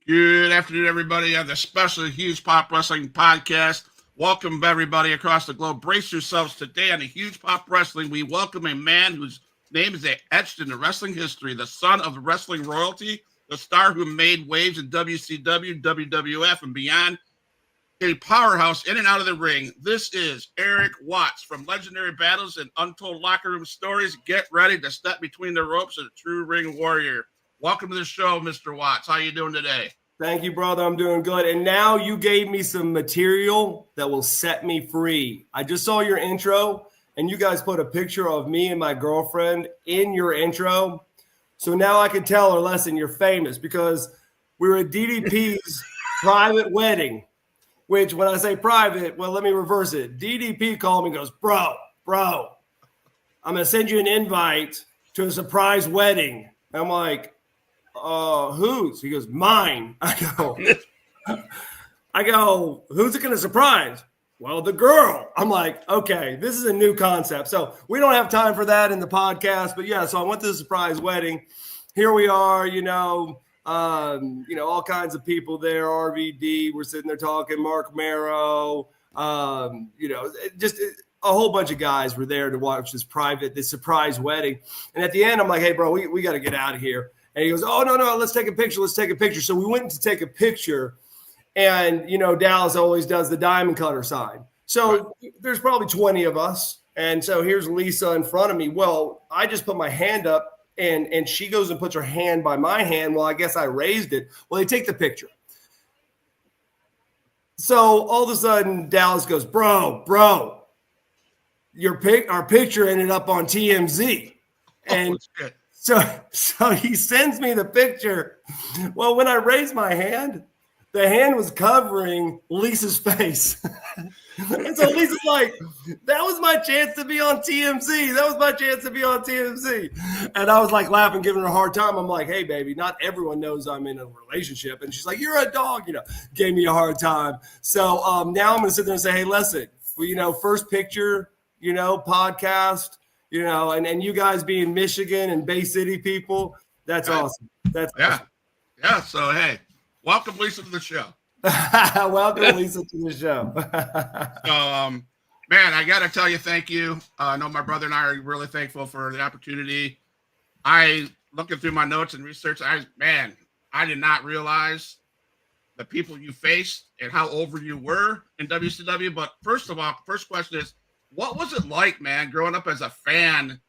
Good afternoon, everybody, on the special Huge Pop Wrestling Podcast. Welcome, everybody, across the globe. Brace yourselves. Today on the Huge Pop Wrestling, we welcome a man whose name is etched into wrestling history, the son of wrestling royalty, the star who made waves in WCW, WWF, and beyond, a powerhouse in and out of the ring. This is Erik Watts from Legendary Battles and Untold Locker Room Stories. Get ready to step between the ropes of a true ring warrior. Welcome to the show, Mr. Watts. How you doing today? Thank you, brother. I'm doing good. And now you gave me some material that will set me free. I just saw your intro, and you guys put a picture of me and my girlfriend in your intro. So now I can tell her, listen, you're famous, because we were at DDP's private wedding, which when I say private, well, let me reverse it. DDP called me and goes, bro, I'm going to send you an invite to a surprise wedding. I'm like, whose? He goes, mine. I go, who's it going to surprise? Well, the girl. I'm like, okay, this is a new concept. So we don't have time for that in the podcast, but yeah, so I went to the surprise wedding. Here we are, all kinds of people there. RVD, we're sitting there talking, Mark Marrow, just a whole bunch of guys were there to watch this surprise wedding. And at the end, I'm like, hey, bro, we got to get out of here. And he goes, oh, no, let's take a picture. So we went to take a picture, and, Dallas always does the diamond cutter sign. So there's probably 20 of us. And so here's Lisa in front of me. Well, I just put my hand up, and she goes and puts her hand by my hand. Well, I guess I raised it. Well, they take the picture. So all of a sudden, Dallas goes, bro, our picture ended up on TMZ. And So he sends me the picture. Well, when I raised my hand, the hand was covering Lisa's face. And so Lisa's like, that was my chance to be on TMZ. And I was like laughing, giving her a hard time. I'm like, hey, baby, not everyone knows I'm in a relationship. And she's like, you're a dog, gave me a hard time. So now I'm going to sit there and say, hey, listen, first picture, podcast. And you guys being Michigan and Bay City people, that's awesome. Awesome. Yeah. So, hey, welcome Lisa to the show. Welcome Lisa to the show. So, man, I got to tell you, thank you. I know my brother and I are really thankful for the opportunity. Looking through my notes and research, I did not realize the people you faced and how over you were in WCW. But first of all, first question is, what was it like, man, growing up as a fan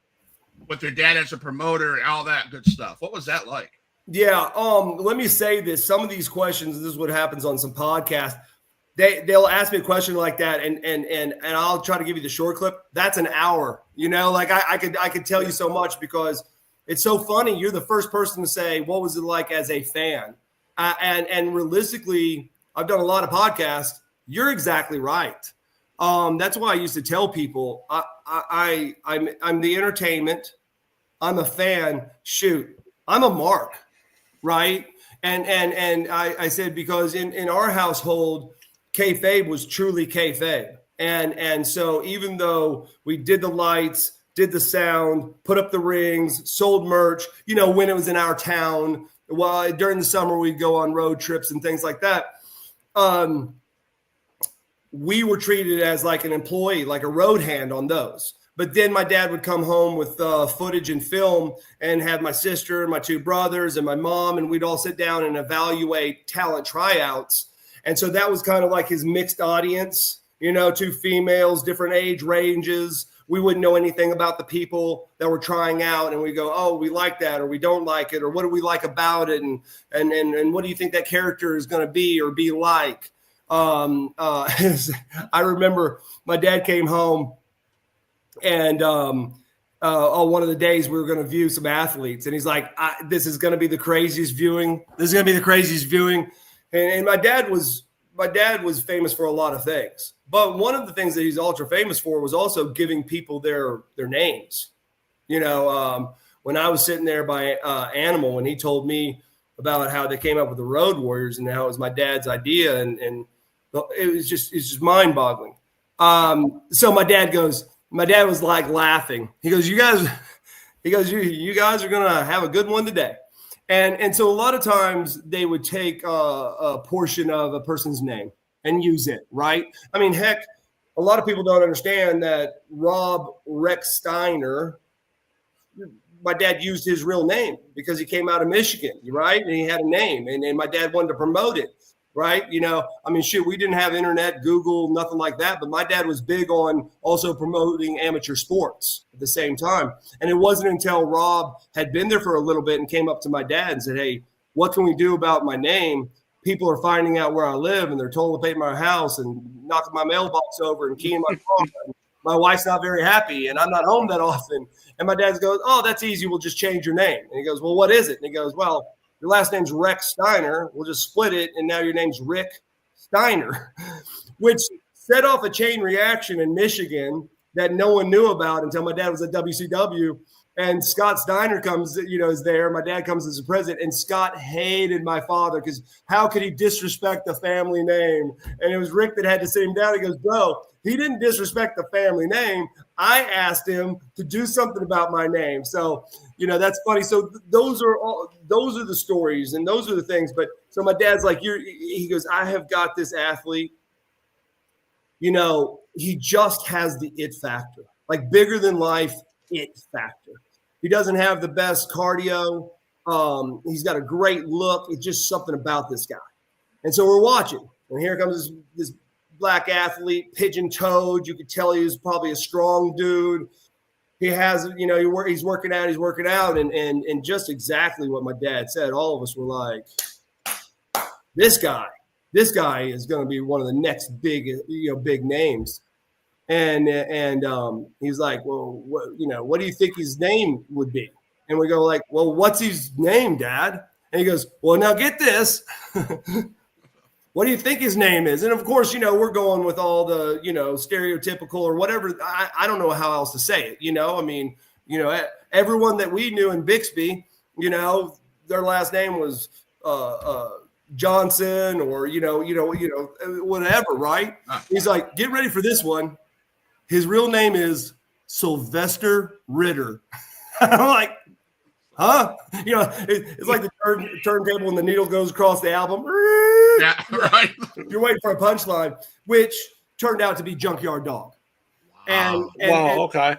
with your dad as a promoter and all that good stuff? What was that like? Yeah, let me say this. Some of these questions, this is what happens on some podcasts. They'll ask me a question like that, and I'll try to give you the short clip. That's an hour. I could tell you so much, because it's so funny. You're the first person to say, what was it like as a fan? And realistically, I've done a lot of podcasts. You're exactly right. That's why I used to tell people I'm the entertainment. I'm a fan. Shoot, I'm a mark, right? And I said, because in our household, kayfabe was truly kayfabe. And so even though we did the lights, did the sound, put up the rings, sold merch, when it was in our town, well, during the summer, we'd go on road trips and things like that. We were treated as like an employee, like a road hand on those. But then my dad would come home with footage and film and have my sister and my two brothers and my mom, and we'd all sit down and evaluate talent tryouts. And so that was kind of like his mixed audience, two females, different age ranges. We wouldn't know anything about the people that were trying out, and we go, oh, we like that, or we don't like it, or what do we like about it, and what do you think that character is going to be or be like? I remember my dad came home, and on one of the days we were going to view some athletes, and he's like, this is going to be the craziest viewing. And my dad was famous for a lot of things, but one of the things that he's ultra famous for was also giving people their names. When I was sitting there by Animal, when he told me about how they came up with the Road Warriors and how it was my dad's idea, and it's just mind-boggling. So my dad was like laughing. He goes, you guys are going to have a good one today. And so a lot of times they would take a portion of a person's name and use it, right? I mean, heck, a lot of people don't understand that Rob Rex Steiner, my dad used his real name because he came out of Michigan, right? And he had a name, and my dad wanted to promote it, right? I mean, shoot, we didn't have internet, Google, nothing like that, but my dad was big on also promoting amateur sports at the same time. And it wasn't until Rob had been there for a little bit and came up to my dad and said, hey, what can we do about my name? People are finding out where I live, and they're toilet paper my house and knocking my mailbox over and keying my car. My wife's not very happy, and I'm not home that often. And my dad goes, oh, that's easy. We'll just change your name. And he goes, well, what is it? And he goes, well, your last name's Rex Steiner. We'll just split it, and now your name's Rick Steiner, which set off a chain reaction in Michigan that no one knew about until my dad was at WCW. And Scott Steiner comes, is there. My dad comes as a president, and Scott hated my father because how could he disrespect the family name? And it was Rick that had to sit him down. He goes, bro, he didn't disrespect the family name. I asked him to do something about my name. So, that's funny. So those are the stories and those are the things. But so my dad's like, he goes, I have got this athlete. He just has the it factor, like bigger than life it factor. He doesn't have the best cardio. He's got a great look. It's just something about this guy. And so we're watching. And here comes this black athlete, pigeon-toed. You could tell he was probably a strong dude. He has, he's working out, and just exactly what my dad said. All of us were like, this guy is going to be one of the next big names. And he's like, well, what do you think his name would be? And we go like, well, what's his name, Dad? And he goes, well, now get this. What do you think his name is? And of course, we're going with all the, stereotypical or whatever. I don't know how else to say it. I mean, everyone that we knew in Bixby, their last name was Johnson or, whatever. Right. He's like, get ready for this one. His real name is Sylvester Ritter. I'm like, huh? It's like the turntable and the needle goes across the album. Yeah, right. You're waiting for a punchline, which turned out to be Junkyard Dog. Wow. Okay.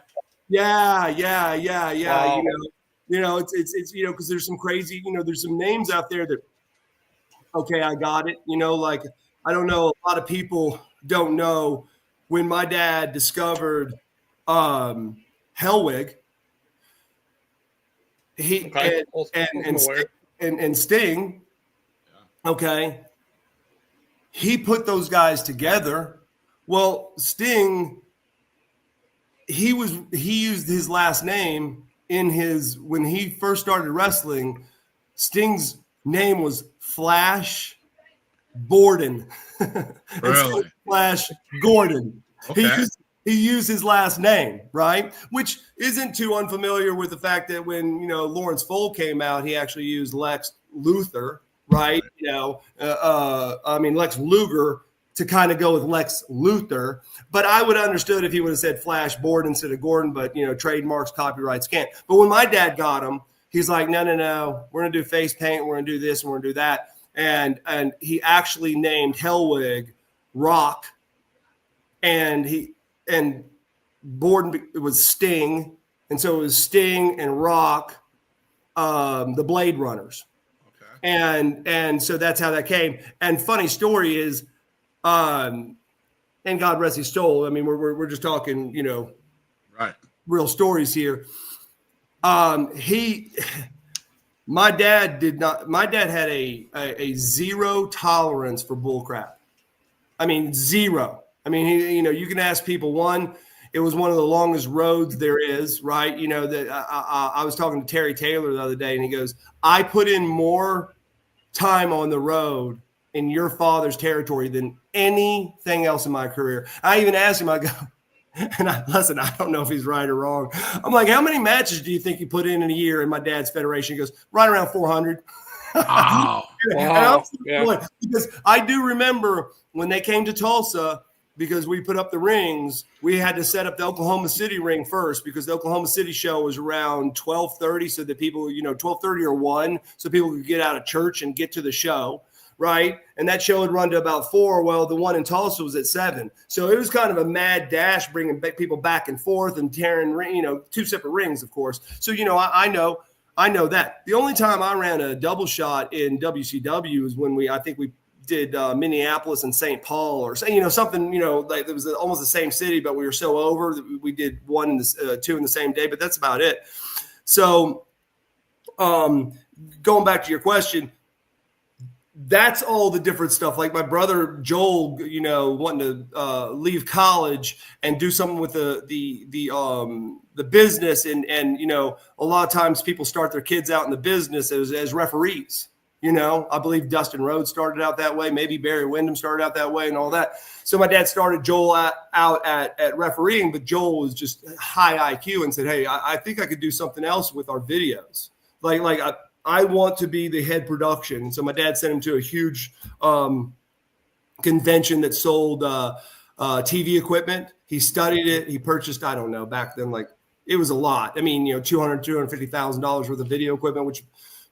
Yeah. Wow. It's because there's some crazy, there's some names out there that, okay, I got it. Like, I don't know. A lot of people don't know when my dad discovered Hellwig, and Sting, okay, he put those guys together. Well, Sting, he used his last name when he first started wrestling. Sting's name was Flash Borden. Really? Flash Gordon. Okay. He used his last name, right? Which isn't too unfamiliar with the fact that when, Lawrence Fold came out, he actually used Lex Luthor, right? Lex Luger to kind of go with Lex Luthor. But I would have understood if he would have said Flash Borden instead of Gordon, but, trademarks, copyrights can't. But when my dad got him, he's like, no, we're going to do face paint. We're going to do this and we're going to do that. And he actually named Hellwig Rock, and Borden was Sting, and so it was Sting and Rock, the Blade Runners. Okay. And so that's how that came. And funny story is, and God rest his soul. I mean, we're just talking, right, real stories here. My dad had a zero tolerance for bullcrap. I mean, zero. I mean, you can ask people. One, it was one of the longest roads there is, right? That I was talking to Terry Taylor the other day, and he goes, I put in more time on the road in your father's territory than anything else in my career. I even asked him, I go, and I don't know if he's right or wrong. I'm like, how many matches do you think you put in a year in my dad's federation? He goes, right around 400. Wow. Wow. Because I do remember when they came to Tulsa, because we put up the rings. We had to set up the Oklahoma City ring first because the Oklahoma City show was around 12:30, so that people, 12:30 or 1, so people could get out of church and get to the show, right? And that show would run to about 4. Well, the one in Tulsa was at 7. So it was kind of a mad dash, bringing people back and forth and tearing, 2 separate rings, of course. So, I know that. The only time I ran a double shot in WCW is when we did Minneapolis and St. Paul, or something, like it was almost the same city, but we were so over that we did 1 and 2 in the same day, but that's about it. So going back to your question, that's all the different stuff. Like my brother Joel, wanting to leave college and do something with the business, and a lot of times people start their kids out in the business as referees. I believe Dustin Rhodes started out that way. Maybe Barry Windham started out that way and all that. So my dad started Joel out at refereeing, but Joel was just high IQ and said, hey, I think I could do something else with our videos. Like I want to be the head production. And so my dad sent him to a huge convention that sold TV equipment. He studied it. He purchased, I don't know, back then, like it was a lot. I mean, $250,000 worth of video equipment, which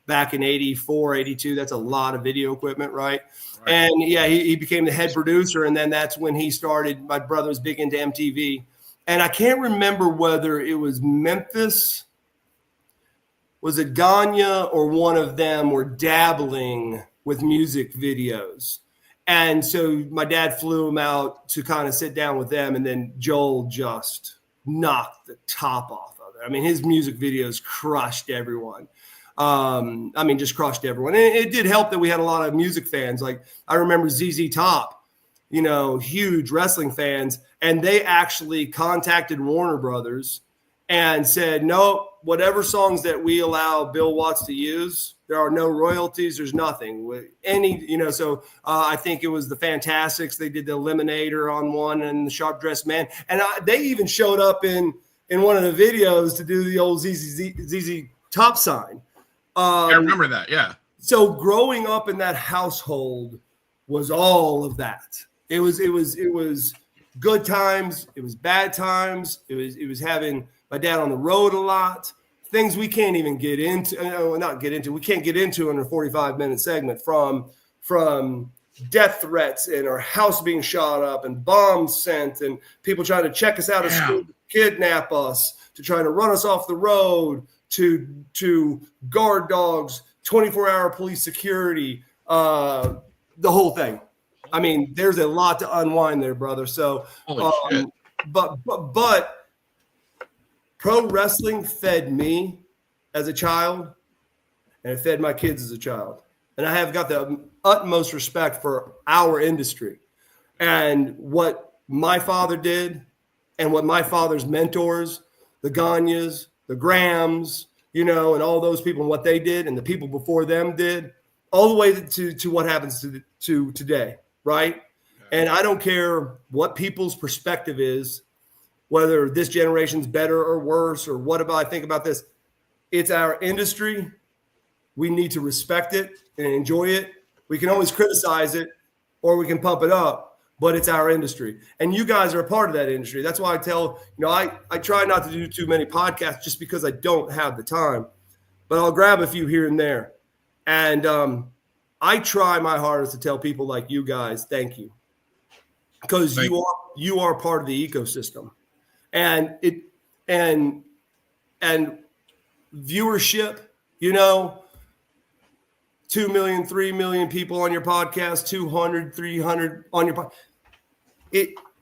back in 84, 82, that's a lot of video equipment, right? And yeah, he became the head producer. And then that's when he started. My brother was big into MTV. And I can't remember whether it was Memphis, was it Gagne, or one of them were dabbling with music videos. And so my dad flew him out to kind of sit down with them. And then Joel just knocked the top off of it. I mean, his music videos crushed everyone. Just crushed everyone. And it did help that we had a lot of music fans. Like I remember ZZ Top, huge wrestling fans. And they actually contacted Warner Brothers and said, no, whatever songs that we allow Bill Watts to use, there are no royalties. There's nothing. So I think it was the Fantastics. They did the Eliminator on one and the Sharp Dressed Man. And they even showed up in one of the videos to do the old ZZ Top sign. I remember that, yeah. So growing up in that household was all of that. It was good times. It was bad times. It was having my dad on the road a lot. Things we can't even get into. We can't get into in a 45-minute segment, from death threats and our house being shot up and bombs sent and people trying to check us out of school, kidnap us, to trying to run us off the road, to guard dogs, 24-hour police security, the whole thing. I mean, there's a lot to unwind there, brother. So, but pro wrestling fed me as a child, and it fed my kids as a child. And I have got the utmost respect for our industry and what my father did and what my father's mentors, the Gagnes, the Grahams, and all those people and what they did and the people before them did, all the way to what happens to today, right? And I don't care what people's perspective is, whether this generation's better or worse or what about I think about this. It's our industry. We need to respect it and enjoy it. We can always criticize it or we can pump it up, but it's our industry. And you guys are a part of that industry. That's why I tell, I try not to do too many podcasts just because I don't have the time, but I'll grab a few here and there. And I try my hardest to tell people like you guys, thank you. Because you are part of the ecosystem. And viewership, 2 million, 3 million people on your podcast, 200, 300 on your podcast.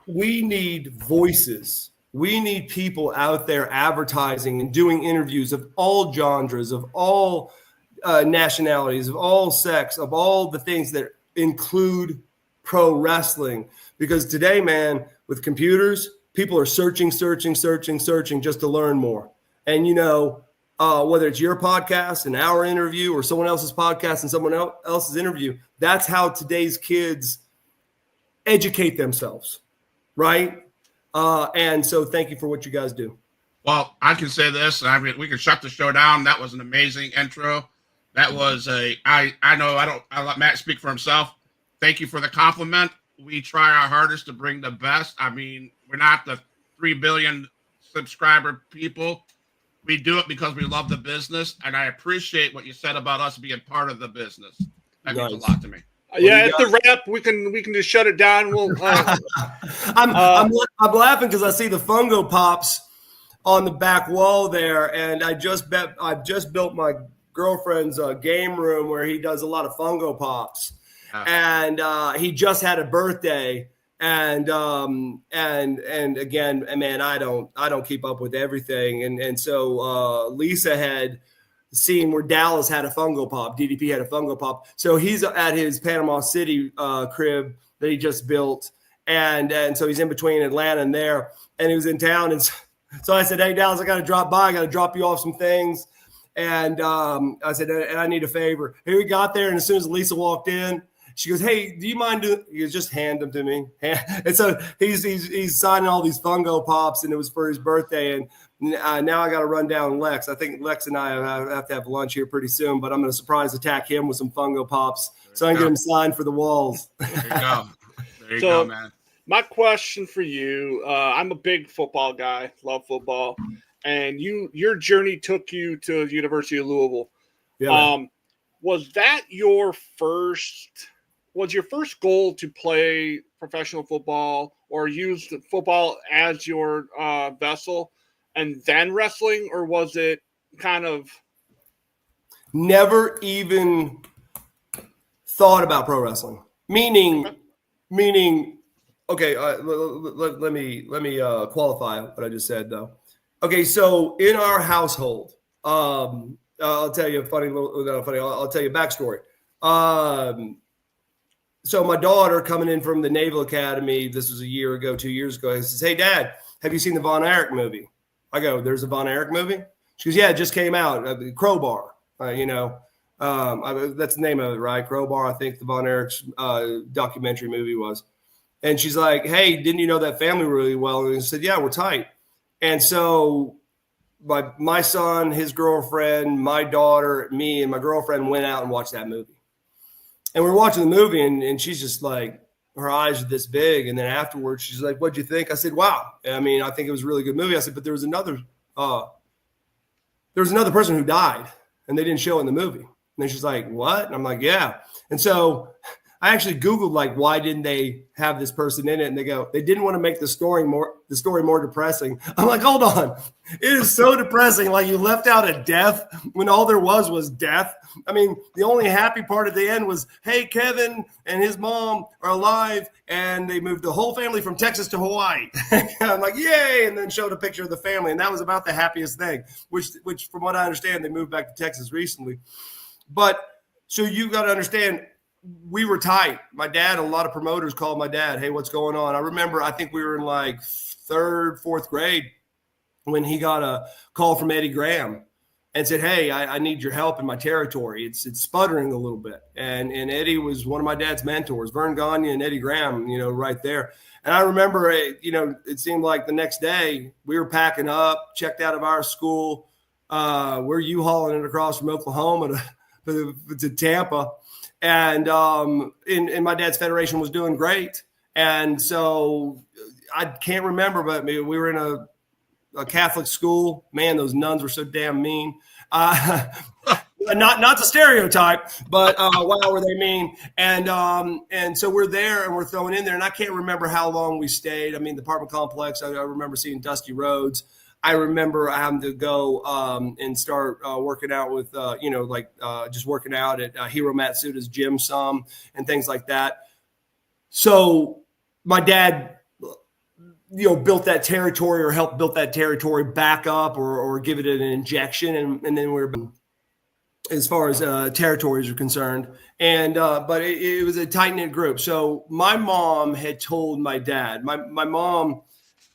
We need voices. We need people out there advertising and doing interviews of all genres, of all nationalities, of all sex, of all the things that include pro wrestling. Because today, man, with computers, people are searching just to learn more. And, whether it's your podcast, an hour interview, or someone else's podcast and someone else's interview, that's how today's kids educate themselves, right? And so thank you for what you guys do. Well, I can say this. We can shut the show down. That was an amazing intro. That was I let Matt speak for himself. Thank you for the compliment. we try our hardest to bring the best. I mean, we're not the 3 billion subscriber people. We do it because we love the business, and I appreciate what you said about us being part of the business. That means a lot to me. Yeah, at the wrap, we can just shut it down. We'll. I'm laughing because I see the Fungo Pops on the back wall there, and I've just built my girlfriend's game room where he does a lot of Fungo Pops, and he just had a birthday, and again, man, I don't keep up with everything, and so Lisa had seen where Dallas had a Fungo Pop, DDP had a Fungo Pop, so he's at his Panama City crib that he just built, and so he's in between Atlanta and there, and he was in town, and so I said, hey, Dallas, I got to drop by. I got to drop you off some things. And I said, and I need a favor. Here we got there. And as soon as Lisa walked in, she goes, hey, do you mind doing? He goes, just hand them to me. And so he's signing all these Fungo Pops, and it was for his birthday. And now I got to run down Lex. I think Lex and I have to have lunch here pretty soon, but I'm going to surprise attack him with some Fungo Pops so I can get him signed for the walls. There you go. There you go, man. My question for you, I'm a big football guy, love football, and your journey took you to the University of Louisville. Yeah. Was that your first goal to play professional football or use football as your vessel and then wrestling, or was it kind of? Never even thought about pro wrestling, meaning. Okay, let me qualify what I just said though. Okay, so in our household, I'll tell you a funny I'll tell you a backstory. So my daughter coming in from the Naval Academy, this was 2 years ago, says, hey, Dad, have you seen the Von Erich movie? I go, there's a Von Erich movie? She goes, yeah, it just came out, Crowbar, that's the name of it, right? Crowbar, I think the Von Erich's documentary movie was. And she's like, hey, didn't you know that family really well? And I said, yeah, we're tight. And so my son, his girlfriend, my daughter, me, and my girlfriend went out and watched that movie. And we're watching the movie, and she's just like, her eyes are this big. And then afterwards, she's like, what'd you think? I said, wow. I mean, I think it was a really good movie. I said, but there was another person who died, and they didn't show it in the movie. And then she's like, what? And I'm like, yeah. And so I actually Googled, like, why didn't they have this person in it? And they go, they didn't want to make the story more depressing. I'm like, hold on. It is so depressing. Like, you left out a death when all there was death. I mean, the only happy part at the end was, hey, Kevin and his mom are alive, and they moved the whole family from Texas to Hawaii. I'm like, yay, and then showed a picture of the family. And that was about the happiest thing, which from what I understand, they moved back to Texas recently. But so you got to understand, we were tight. My dad, a lot of promoters called my dad, hey, what's going on? I remember, I think we were in like 3rd, 4th grade when he got a call from Eddie Graham and said, hey, I need your help in my territory. It's sputtering a little bit. And Eddie was one of my dad's mentors, Vern Gagne and Eddie Graham, right there. And I remember, it seemed like the next day we were packing up, checked out of our school. We're U-hauling it across from Oklahoma to Tampa. And my dad's federation was doing great. And so I can't remember, but we were in a Catholic school. Man, those nuns were so damn mean. Not the stereotype, but wow, were they mean. And so we're there and we're throwing in there. And I can't remember how long we stayed. I mean, the apartment complex, I remember seeing dusty roads. I remember having to go and start working out with, just working out at Hiro Matsuda's gym some and things like that. So my dad, built that territory or helped build that territory back up or give it an injection. And then we're as far as territories are concerned. And but it was a tight-knit group. So my mom had told my dad, my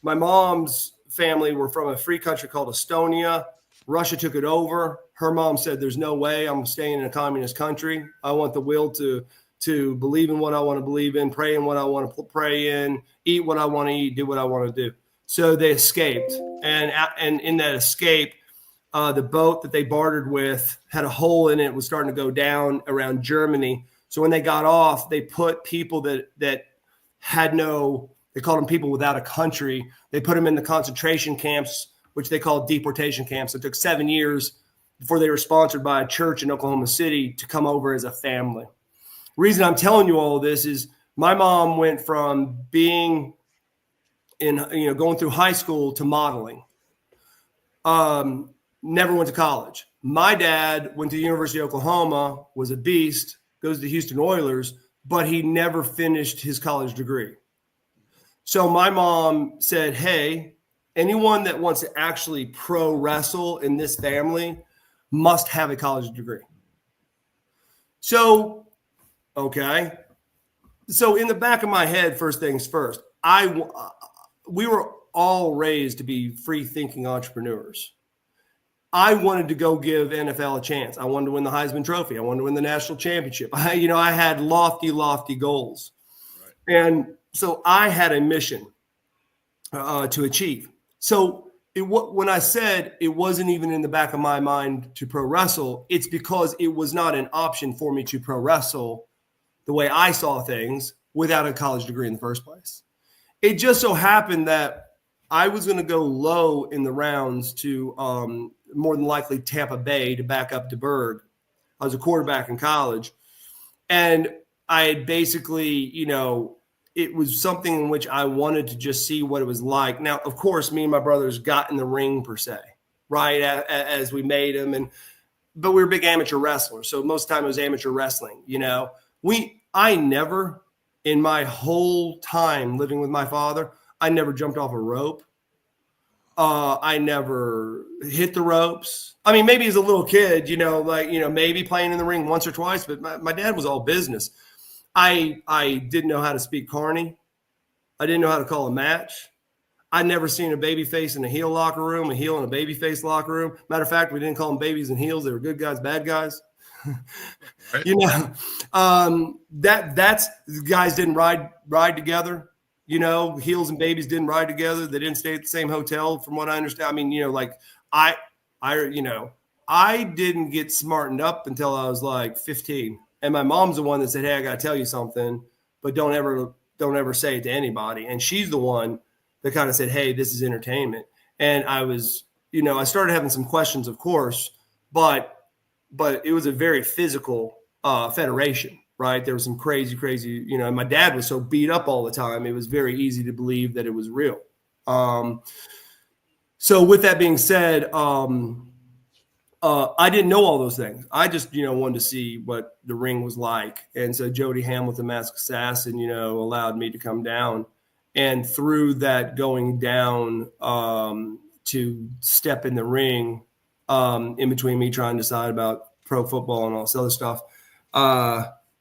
mom's family were from a free country called Estonia. Russia took it over. Her mom said, there's no way I'm staying in a communist country. I want the will to believe in what I want to believe in, pray in what I want to pray in, eat what I want to eat, do what I want to do. So they escaped. And in that escape, the boat that they bartered with had a hole in it, was starting to go down around Germany. So when they got off, they put people that had no, they called them people without a country. They put them in the concentration camps, which they called deportation camps. It took 7 years before they were sponsored by a church in Oklahoma City to come over as a family. The reason I'm telling you all of this is my mom went from being in, going through high school to modeling. Never went to college. My dad went to the University of Oklahoma, was a beast, goes to the Houston Oilers, but he never finished his college degree. So my mom said, hey, anyone that wants to actually pro wrestle in this family must have a college degree. So, okay. So in the back of my head, first things first, we were all raised to be free thinking entrepreneurs. I wanted to go give NFL a chance. I wanted to win the Heisman Trophy. I wanted to win the national championship. I had lofty goals. Right. And so I had a mission to achieve. So when I said it wasn't even in the back of my mind to pro wrestle, it's because it was not an option for me to pro wrestle the way I saw things without a college degree in the first place. It just so happened that I was going to go low in the rounds to more than likely Tampa Bay to back up to Berg. I was a quarterback in college. And I had basically, it was something in which I wanted to just see what it was like. Now, of course, me and my brothers got in the ring per se, right, as we made them. But we were big amateur wrestlers. So most of the time it was amateur wrestling, I never, in my whole time living with my father, I never jumped off a rope. I never hit the ropes. I mean, maybe as a little kid, maybe playing in the ring once or twice, but my dad was all business. I didn't know how to speak Carney. I didn't know how to call a match. I'd never seen a baby face in a heel locker room, a heel in a baby face locker room. Matter of fact, we didn't call them babies and heels. They were good guys, bad guys. Right. That's the guys didn't ride together. Heels and babies didn't ride together. They didn't stay at the same hotel, from what I understand. I mean, I didn't get smartened up until I was like 15. And my mom's the one that said, hey, I got to tell you something, but don't ever say it to anybody. And she's the one that kind of said, hey, this is entertainment. And I was, I started having some questions, of course, but it was a very physical federation, right? There was some crazy, and my dad was so beat up all the time. It was very easy to believe that it was real. So with that being said, I didn't know all those things. I just, wanted to see what the ring was like. And so Jody Hamilton, Masked Assassin, allowed me to come down. And through that going down to step in the ring, in between me trying to decide about pro football and all this other stuff,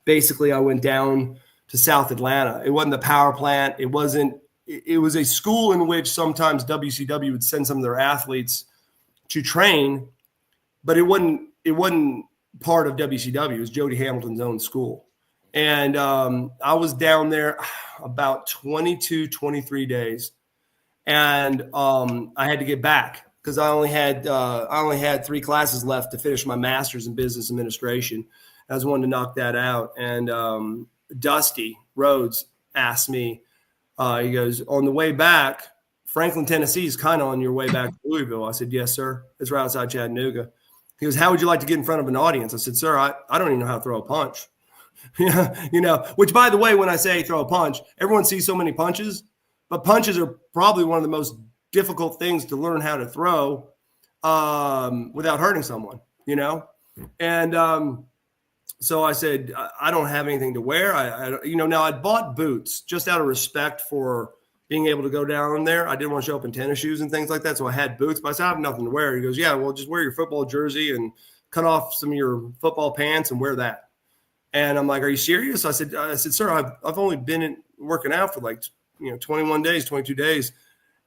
basically I went down to South Atlanta. It wasn't the power plant. It was a school in which sometimes WCW would send some of their athletes to train, but it wasn't part of WCW. It was Jody Hamilton's own school. And I was down there about 22, 23 days. And I had to get back because I only had 3 classes left to finish my master's in business administration. I was wanting to knock that out. And Dusty Rhodes asked me, he goes, on the way back, Franklin, Tennessee is kind of on your way back to Louisville. I said, yes, sir. It's right outside Chattanooga. He goes, how would you like to get in front of an audience? I said, sir, I don't even know how to throw a punch. Which, by the way, when I say throw a punch, everyone sees so many punches, but punches are probably one of the most difficult things to learn how to throw without hurting someone, And so I said, I don't have anything to wear. Now I bought boots just out of respect for being able to go down there. I didn't want to show up in tennis shoes and things like that. So I had boots, but I said, I have nothing to wear. He goes, yeah, well, just wear your football jersey and cut off some of your football pants and wear that. And I'm like, are you serious? I said, sir, I've only been working out for like, 21 days, 22 days.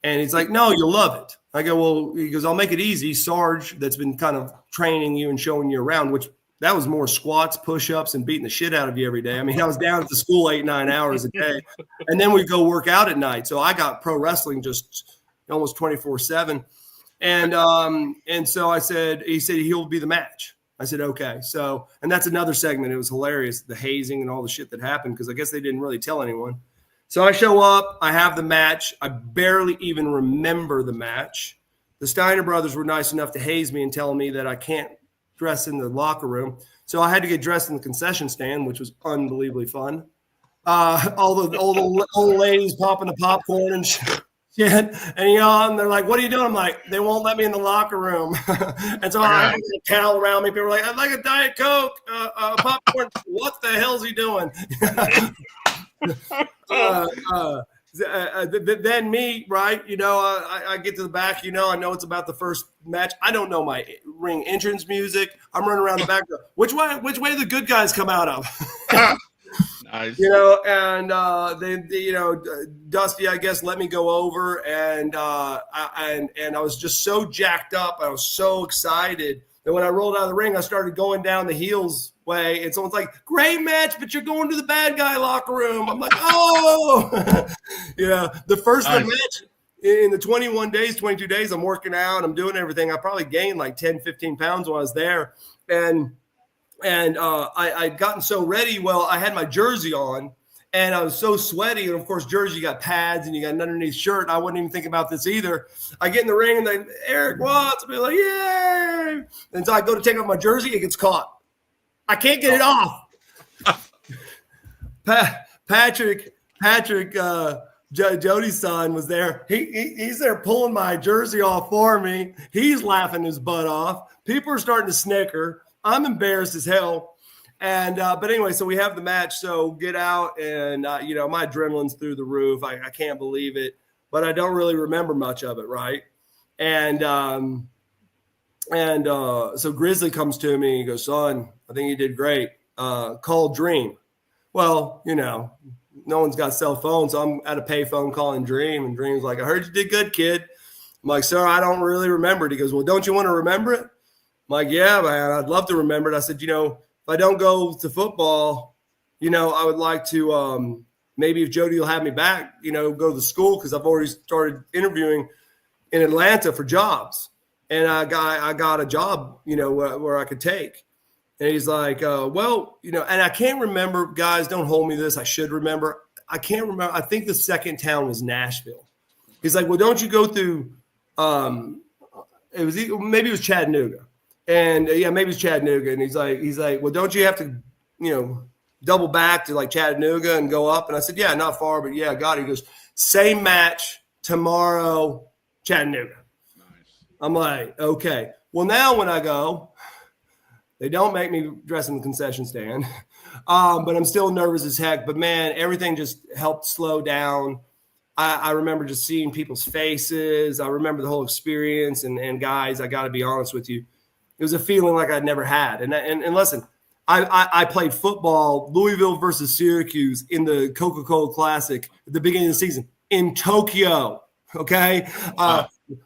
And he's like, no, you'll love it. I go, well, he goes, I'll make it easy. Sarge, that's been kind of training you and showing you around, which that was more squats, push-ups, and beating the shit out of you every day. I mean, I was down at the school 8-9 hours a day. And then we'd go work out at night. So I got pro wrestling just almost 24/7. And so he said, he'll be the match. I said, okay. So, and that's another segment. It was hilarious, the hazing and all the shit that happened, because I guess they didn't really tell anyone. So I show up. I have the match. I barely even remember the match. The Steiner brothers were nice enough to haze me and tell me that I can't dress in the locker room. So I had to get dressed in the concession stand, which was unbelievably fun. All the old ladies popping the popcorn and shit. And and they're like, "What are you doing?" I'm like, "They won't let me in the locker room." And so I have a towel around me. People are like, "I'd like a Diet Coke, popcorn." What the hell's he doing? Then me, right? I get to the back. I know it's about the first match. I don't know my ring entrance music. I'm running around the back. Which way do the good guys come out of? Nice. And Dusty, I guess, let me go over, and I was just so jacked up. I was so excited that when I rolled out of the ring, I started going down the heels way, and someone's like, "Great match, but you're going to the bad guy locker room." I'm like, "Oh," the first match in the 21 days, 22 days, I'm working out, I'm doing everything. I probably gained like 10, 15 pounds while I was there, and I'd gotten so ready. Well, I had my jersey on, and I was so sweaty. And of course, jersey, you got pads and you got an underneath shirt. I wouldn't even think about this either. I get in the ring and then Erik Watts, I'll be like, "Yay!" And so I go to take off my jersey, it gets caught. I can't get it off. Patrick, Jody's son was there. He's there pulling my jersey off for me. He's laughing his butt off. People are starting to snicker. I'm embarrassed as hell. And but anyway, so we have the match. So get out, and my adrenaline's through the roof. I can't believe it, but I don't really remember much of it, right? And so Grizzly comes to me and he goes, "Son, I think you did great. Call Dream." Well, no one's got cell phones, so I'm at a payphone calling Dream, and Dream's like, "I heard you did good, kid." I'm like, "Sir, I don't really remember it." He goes, "Well, don't you want to remember it?" I'm like, "Yeah, man, I'd love to remember it." I said, if I don't go to football, I would like to maybe if Jody will have me back, go to the school, because I've already started interviewing in Atlanta for jobs. And I got a job, where I could take. And he's like, "Well, and I can't remember, guys, don't hold me to this. I should remember. I can't remember. I think the second town was Nashville." He's like, "Well, don't you go through, maybe it was Chattanooga." And maybe it's Chattanooga. And he's like, "Well, don't you have to, double back to like Chattanooga and go up?" And I said, "Yeah, not far, but yeah, I got it." He goes, "Same match tomorrow, Chattanooga." I'm like, "Okay." Well, now when I go, they don't make me dress in the concession stand, but I'm still nervous as heck. But man, everything just helped slow down. I remember just seeing people's faces. I remember the whole experience. And guys, I got to be honest with you, it was a feeling like I'd never had. And listen, I played football, Louisville versus Syracuse, in the Coca-Cola Classic at the beginning of the season in Tokyo. Okay.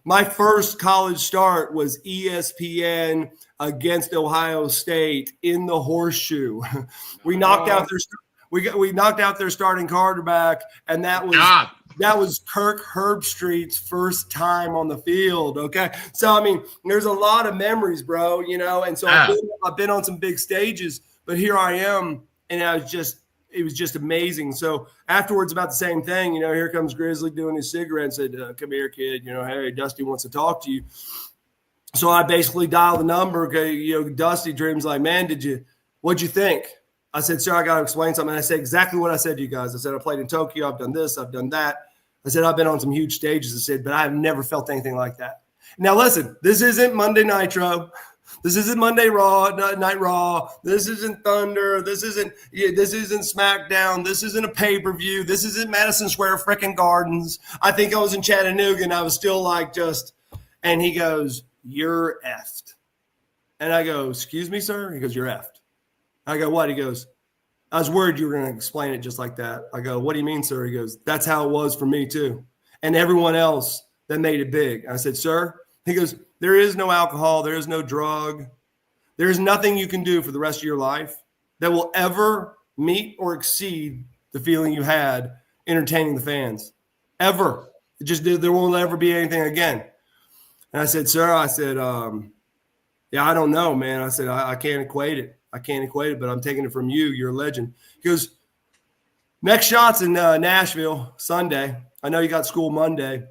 My first college start was ESPN against Ohio State in the Horseshoe. We knocked out their starting quarterback, and that was Kirk Herbstreit's first time on the field. Okay. So, I mean, there's a lot of memories, bro, and so I've been on some big stages, but here I am, and it was just amazing. So afterwards, about the same thing, here comes Grizzly doing his cigarette and said, "Come here, kid, hey, Dusty wants to talk to you." So I basically dialed the number. Okay, Dusty, Dream's like, "Man, what'd you think?" I said, "Sir, I got to explain something." I said exactly what I said to you guys. I said, "I played in Tokyo. I've done this. I've done that." I said, "I've been on some huge stages." I said, "But I've never felt anything like that." Now, listen, this isn't Monday Nitro. This isn't Monday Raw, Night Raw. This isn't Thunder. This isn't SmackDown. This isn't a pay-per-view. This isn't Madison Square freaking Gardens. I think I was in Chattanooga, and I was still like and he goes, "You're effed." And I go, "Excuse me, sir?" He goes, "You're effed." I go, "What?" He goes, "I was worried you were going to explain it just like that." I go, "What do you mean, sir?" He goes, "That's how it was for me too. And everyone else that made it big." I said, "Sir?" He goes, "There is no alcohol. There is no drug. There is nothing you can do for the rest of your life that will ever meet or exceed the feeling you had entertaining the fans. Ever. There won't ever be anything again." And I said, "Sir," I said, "Yeah, I don't know, man." I said, I can't equate it. I can't equate it, but I'm taking it from you. You're a legend." He goes, Next shot's in Nashville Sunday. I know you got school Monday.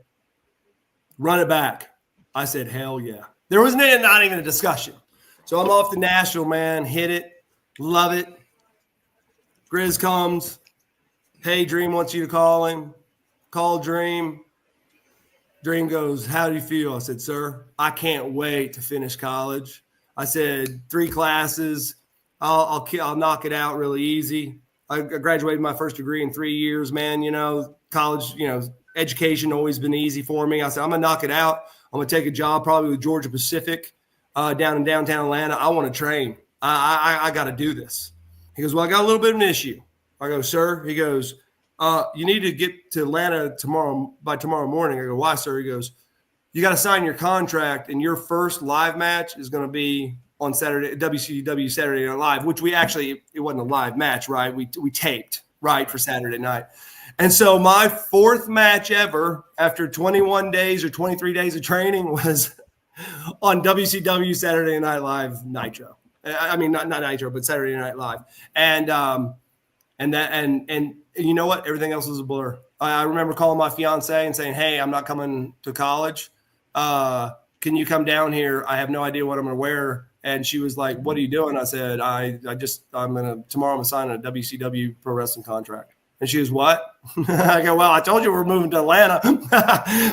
Run it back. I said, hell yeah. There was not even a discussion. So I'm off to Nashville, man. Hit it. Love it. Grizz comes. Hey, Dream wants you to call him. Call Dream. Dream goes, how do you feel? I said, sir, I can't wait to finish college. I said, 3 classes. I'll knock it out really easy. I graduated my first degree in 3 years, man. College, education always been easy for me. I said, I'm going to knock it out. I'm going to take a job probably with Georgia Pacific down in downtown Atlanta. I want to train. I got to do this. He goes, well, I got a little bit of an issue. I go, sir? He goes, you need to get to Atlanta by tomorrow morning. I go, why, sir? He goes, you got to sign your contract, and your first live match is going to be on Saturday, WCW Saturday Night Live, which it wasn't a live match, right? We taped, right, for Saturday night. And so my 4th match ever after 21 days or 23 days of training was on WCW Saturday Night Live Nitro. I mean, not Nitro, but Saturday Night Live. And you know what? Everything else was a blur. I remember calling my fiance and saying, hey, I'm not coming to college. Can you come down here? I have no idea what I'm going to wear. And she was like, what are you doing? I said, tomorrow I'm going to sign a WCW pro wrestling contract. And she goes, what? I go, well, I told you we're moving to Atlanta.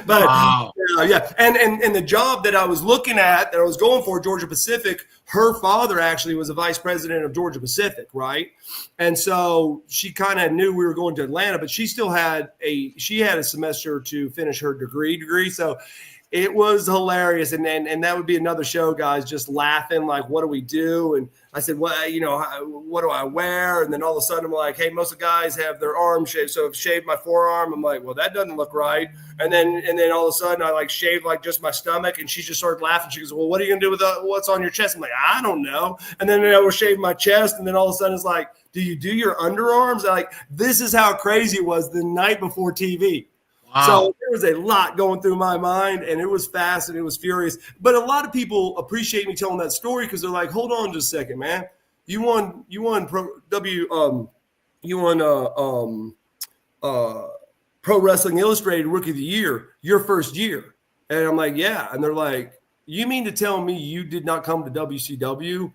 But Wow. yeah. And the job that I was looking at, that I was going for, Georgia Pacific, her father actually was a vice president of Georgia Pacific, right? And so she kind of knew we were going to Atlanta, but she still had a semester to finish her degree. So it was hilarious. And that would be another show, guys, just laughing, like, what do we do? And I said, well, what do I wear? And then all of a sudden I'm like, hey, most of the guys have their arms shaved. So I've shaved my forearm. I'm like, well, that doesn't look right. And then all of a sudden I like shaved like just my stomach, and she just started laughing. She goes, well, what are you going to do with what's on your chest? I'm like, I don't know. And then I was shaving my chest. And then all of a sudden it's like, do you do your underarms? Like, this is how crazy it was the night before TV. Wow. So there was a lot going through my mind, and it was fast and it was furious. But a lot of people appreciate me telling that story because they're like, "Hold on just a second, man. You won Pro Wrestling Illustrated Rookie of the Year your first year." And I'm like, "Yeah." And they're like, "You mean to tell me you did not come to WCW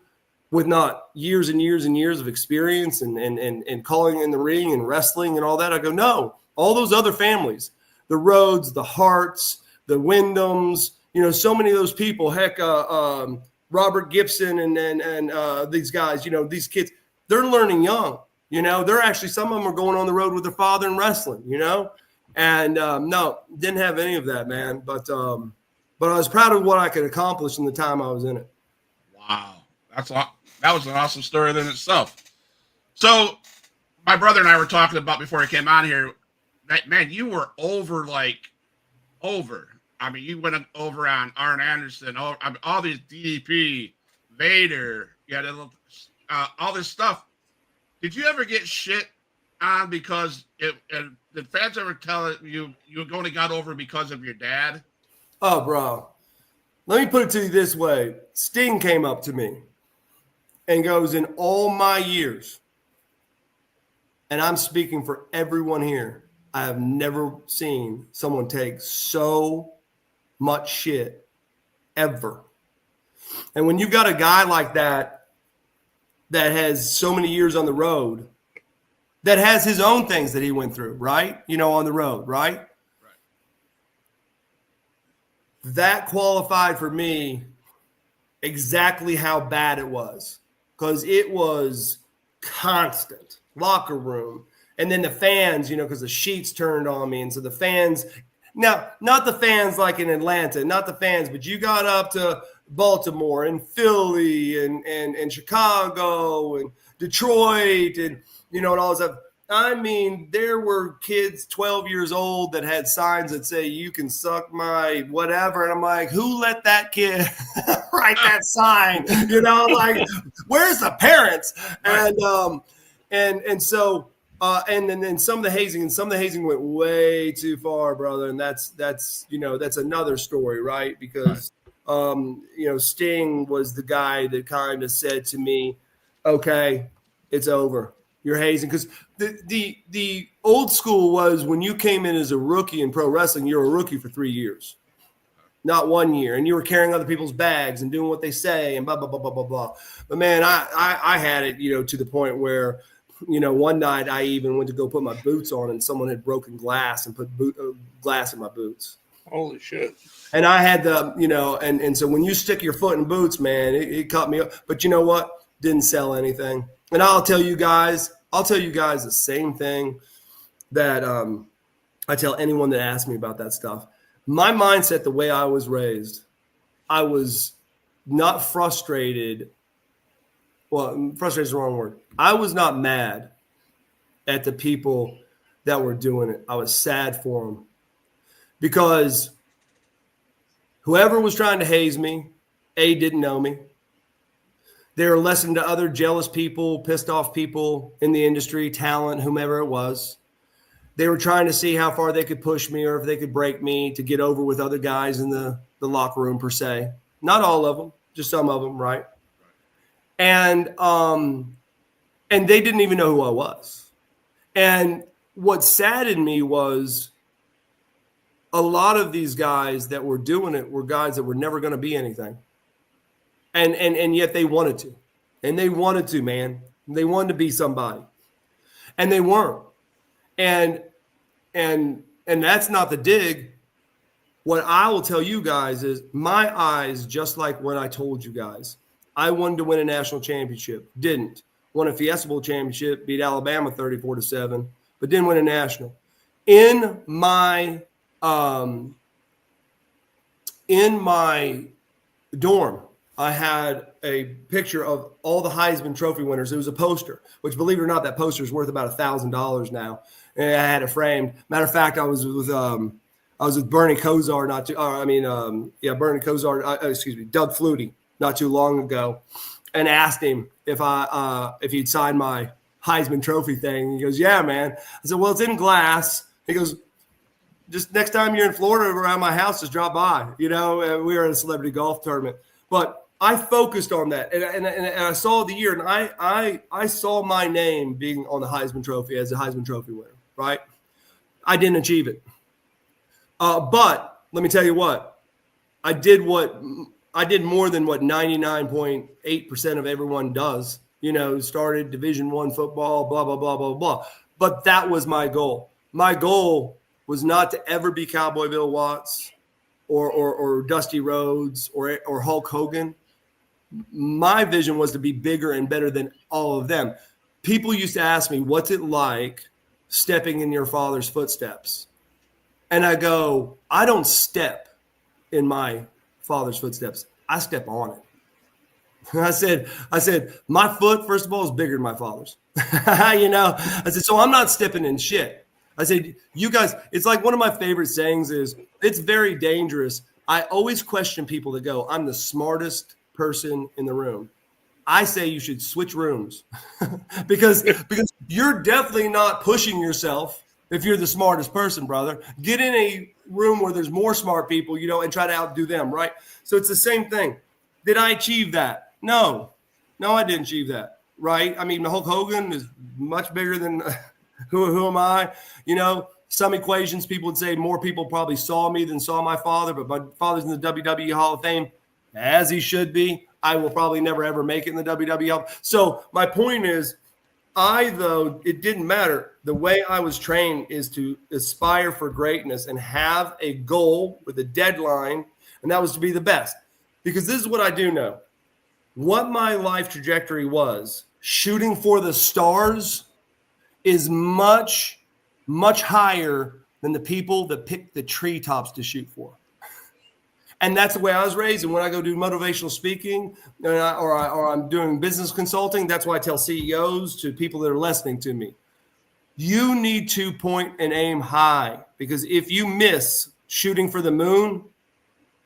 with not years and years and years of experience and calling in the ring and wrestling and all that?" I go, "No, all those other families." The Rhodes, the Harts, the Wyndhams, so many of those people. Heck, Robert Gibson and these guys, these kids, they're learning young. They're actually, some of them are going on the road with their father in wrestling. And no, didn't have any of that, man. But I was proud of what I could accomplish in the time I was in it. Wow, that was an awesome story in itself. So, my brother and I were talking about before I came on here. Man, you were over. I mean, you went over on Arn Anderson, all these DDP, Vader, you had all this stuff. Did you ever get shit on because did fans ever tell you only got over because of your dad? Oh, bro. Let me put it to you this way. Sting came up to me and goes, in all my years, and I'm speaking for everyone here, I have never seen someone take so much shit ever. And when you got a guy like that has so many years on the road, that has his own things that he went through, right? On the road, right? Right. That qualified for me exactly how bad it was, because it was constant locker room. And then the fans, because the sheets turned on me. And so the fans, now, not the fans like in Atlanta, not the fans, but you got up to Baltimore and Philly and Chicago and Detroit and, and all this stuff. I mean, there were kids 12 years old that had signs that say, you can suck my whatever. And I'm like, who let that kid write that sign? Like, where's the parents? And so, and then some of the hazing went way too far, brother. And that's another story, right? Because, Sting was the guy that kind of said to me, okay, it's over. You're hazing. Because the old school was when you came in as a rookie in pro wrestling, you're a rookie for 3 years, not 1 year, and you were carrying other people's bags and doing what they say and blah blah blah blah blah blah. But man, I had it, to the point where, one night I even went to go put my boots on, and someone had broken glass and put glass in my boots. Holy shit! And I had and so when you stick your foot in boots, man, it cut me up. But you know what? Didn't sell anything. And I'll tell you guys the same thing that I tell anyone that asks me about that stuff. My mindset, the way I was raised, I was not frustrated. Well, frustrated is the wrong word. I was not mad at the people that were doing it. I was sad for them, because whoever was trying to haze me, didn't know me. They were listening to other jealous people, pissed off people in the industry, talent, whomever it was. They were trying to see how far they could push me or if they could break me to get over with other guys in the locker room, per se. Not all of them, just some of them, right? And they didn't even know who I was. And what saddened me was a lot of these guys that were doing it were guys that were never going to be anything. And yet they wanted to. And they wanted to, man. They wanted to be somebody. And they weren't. And that's not the dig. What I will tell you guys is my eyes, just like when I told you guys, I wanted to win a national championship. Didn't. Won a Fiesta Bowl championship, beat Alabama 34-7, but didn't win a national. In my dorm, I had a picture of all the Heisman Trophy winners. It was a poster, which, believe it or not, that poster is worth about $1,000 now. And I had it framed. Matter of fact, I was with Bernie Kosar Doug Flutie not too long ago, and asked him if he'd signed my Heisman Trophy thing. He goes, "Yeah, man." I said, "Well, it's in glass." He goes, "Just next time you're in Florida around my house, just drop by." We were at a celebrity golf tournament, but I focused on that, and I saw the year, and I saw my name being on the Heisman Trophy as a Heisman Trophy winner. Right? I didn't achieve it, but let me tell you what, I did more than what 99.8% of everyone does. Started Division I football, blah blah blah blah blah. But that was my goal. My goal was not to ever be Cowboy Bill Watts or Dusty Rhodes or Hulk Hogan. My vision was to be bigger and better than all of them. People used to ask me, "What's it like stepping in your father's footsteps?" And I go, I don't step in my father's footsteps. I step on it. I said, my foot, first of all, is bigger than my father's. I said, so I'm not stepping in shit. I said, you guys, it's like one of my favorite sayings is, it's very dangerous. I always question people that go, I'm the smartest person in the room. I say you should switch rooms because you're definitely not pushing yourself if you're the smartest person, brother. Get in a room where there's more smart people, and try to outdo them, right? So it's the same thing. Did I achieve that? No, I didn't achieve that, right? I mean, Hulk Hogan is much bigger than who am I? Some equations, people would say more people probably saw me than saw my father, but my father's in the WWE Hall of Fame, as he should be. I will probably never, ever make it in the WWE. So my point is, though, it didn't matter. The way I was trained is to aspire for greatness and have a goal with a deadline, and that was to be the best. Because this is what I do know. What my life trajectory was, shooting for the stars, is much, much higher than the people that pick the treetops to shoot for. And that's the way I was raised. And when I go do motivational speaking or I'm doing business consulting, that's why I tell CEOs, to people that are listening to me, you need to point and aim high, because if you miss shooting for the moon,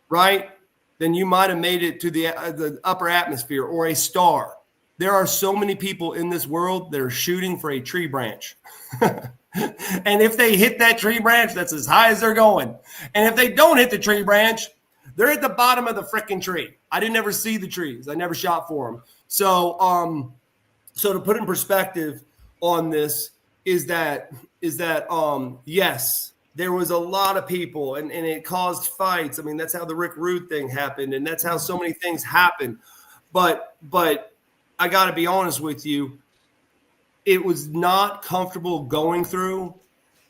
right, then you might have made it to the upper atmosphere or a star. There are so many people in this world that are shooting for a tree branch. And if they hit that tree branch, that's as high as they're going. And if they don't hit the tree branch, they're at the bottom of the freaking tree. I didn't ever see the trees. I never shot for them. So to put in perspective on this, is that yes, there was a lot of people and it caused fights. I mean, that's how the Rick Rude thing happened, and that's how so many things happen. But I got to be honest with you, it was not comfortable going through,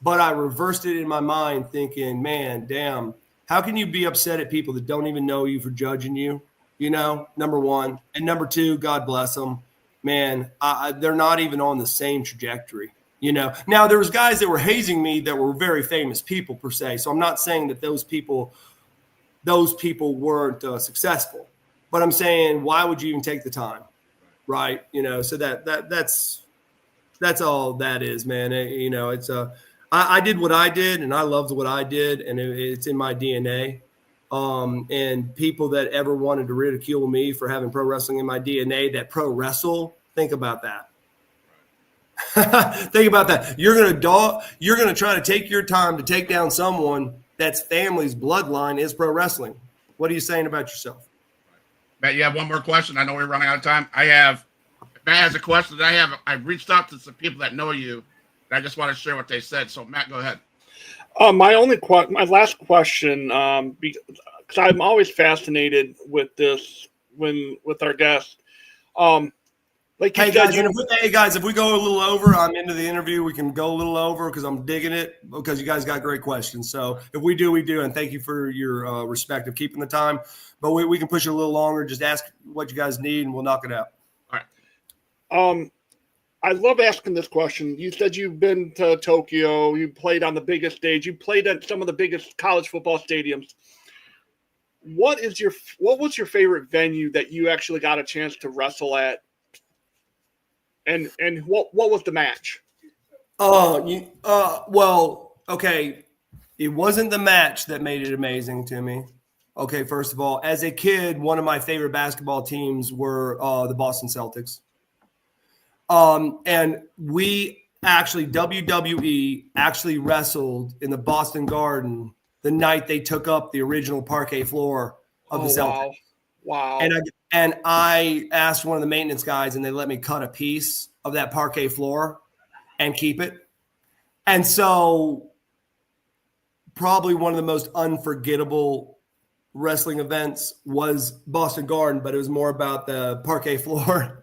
but I reversed it in my mind thinking, man, damn, how can you be upset at people that don't even know you for judging you? You know, number one. And number two, God bless them. Man, they're not even on the same trajectory. You know, now there was guys that were hazing me that were very famous people per se. So I'm not saying that those people weren't successful, but I'm saying, why would you even take the time? Right. You know, so that's all that is, man. You know, it's I did what I did and I loved what I did, and it's in my DNA. And people that ever wanted to ridicule me for having pro wrestling in my DNA that pro wrestle, think about that. Think about that. You're going to try to take your time to take down someone that's family's bloodline is pro wrestling. What are you saying about yourself? Matt, you have one more question? I know we're running out of time. Matt has a question that I've reached out to some people that know you, and I just want to share what they said. So Matt, go ahead. My last question, because I'm always fascinated with this with our guests. Like you hey said, guys, if we go a little over, I'm into the interview. We can go a little over because I'm digging it because you guys got great questions. So if we do, we do. And thank you for your respect of keeping the time. But we can push it a little longer. Just ask what you guys need and we'll knock it out. All right. I love asking this question. You said you've been to Tokyo. You played on the biggest stage. You played at some of the biggest college football stadiums. What was your favorite venue that you actually got a chance to wrestle at? And what was the match? Well, okay. It wasn't the match that made it amazing to me. Okay, first of all, as a kid, one of my favorite basketball teams were the Boston Celtics. And we actually, WWE actually wrestled in the Boston Garden the night they took up the original parquet floor of the Celtics. Wow. And I asked one of the maintenance guys, and they let me cut a piece of that parquet floor and keep it. And so probably one of the most unforgettable wrestling events was Boston Garden, but it was more about the parquet floor.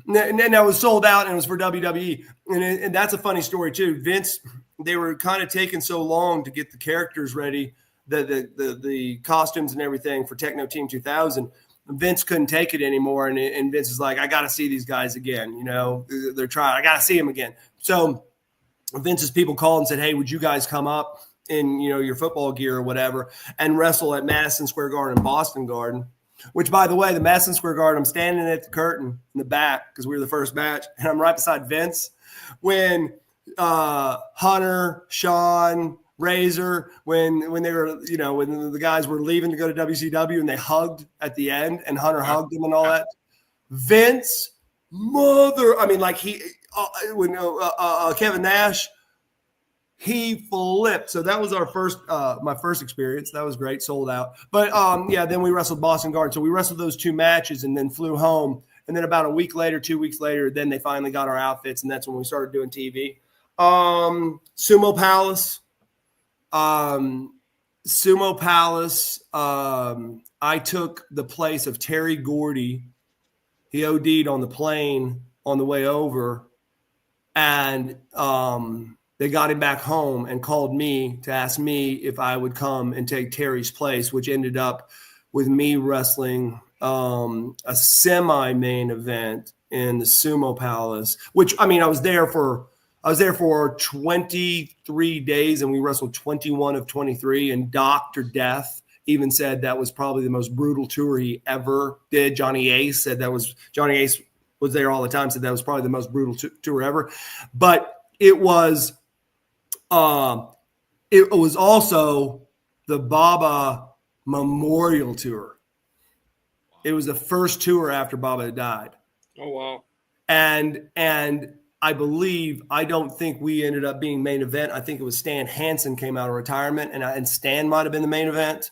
And then it was sold out, and it was for WWE. And that's a funny story too. Vince, they were kind of taking so long to get the characters ready, the costumes and everything for Techno Team 2000. Vince couldn't take it anymore, and Vince is like, I got to see these guys again. You know, they're trying. I got to see them again. So Vince's people called and said, hey, would you guys come up in, your football gear or whatever and wrestle at Madison Square Garden and Boston Garden? Which, by the way, the Madison Square Garden, I'm standing at the curtain in the back because we were the first match, and I'm right beside Vince when Hunter, Sean, Razor, when they were, when the guys were leaving to go to WCW and they hugged at the end and Hunter hugged him and all that. Vince, when Kevin Nash, he flipped. So that was my first experience. That was great, sold out. But then we wrestled Boston Garden. So we wrestled those two matches and then flew home. And then about 2 weeks later, then they finally got our outfits, and that's when we started doing TV. Sumo Palace. I took the place of Terry Gordy. He OD'd on the plane on the way over, and they got him back home and called me to ask me if I would come and take Terry's place, which ended up with me wrestling a semi-main event in the Sumo Palace, which, I was there for 23 days, and we wrestled 21 of 23, and Dr. Death even said that was probably the most brutal tour he ever did. Johnny Ace was there all the time, said that was probably the most brutal tour ever. But it was also the Baba Memorial Tour. It was the first tour after Baba had died. Oh, wow. And I don't think we ended up being main event. I think it was Stan Hansen came out of retirement, and Stan might have been the main event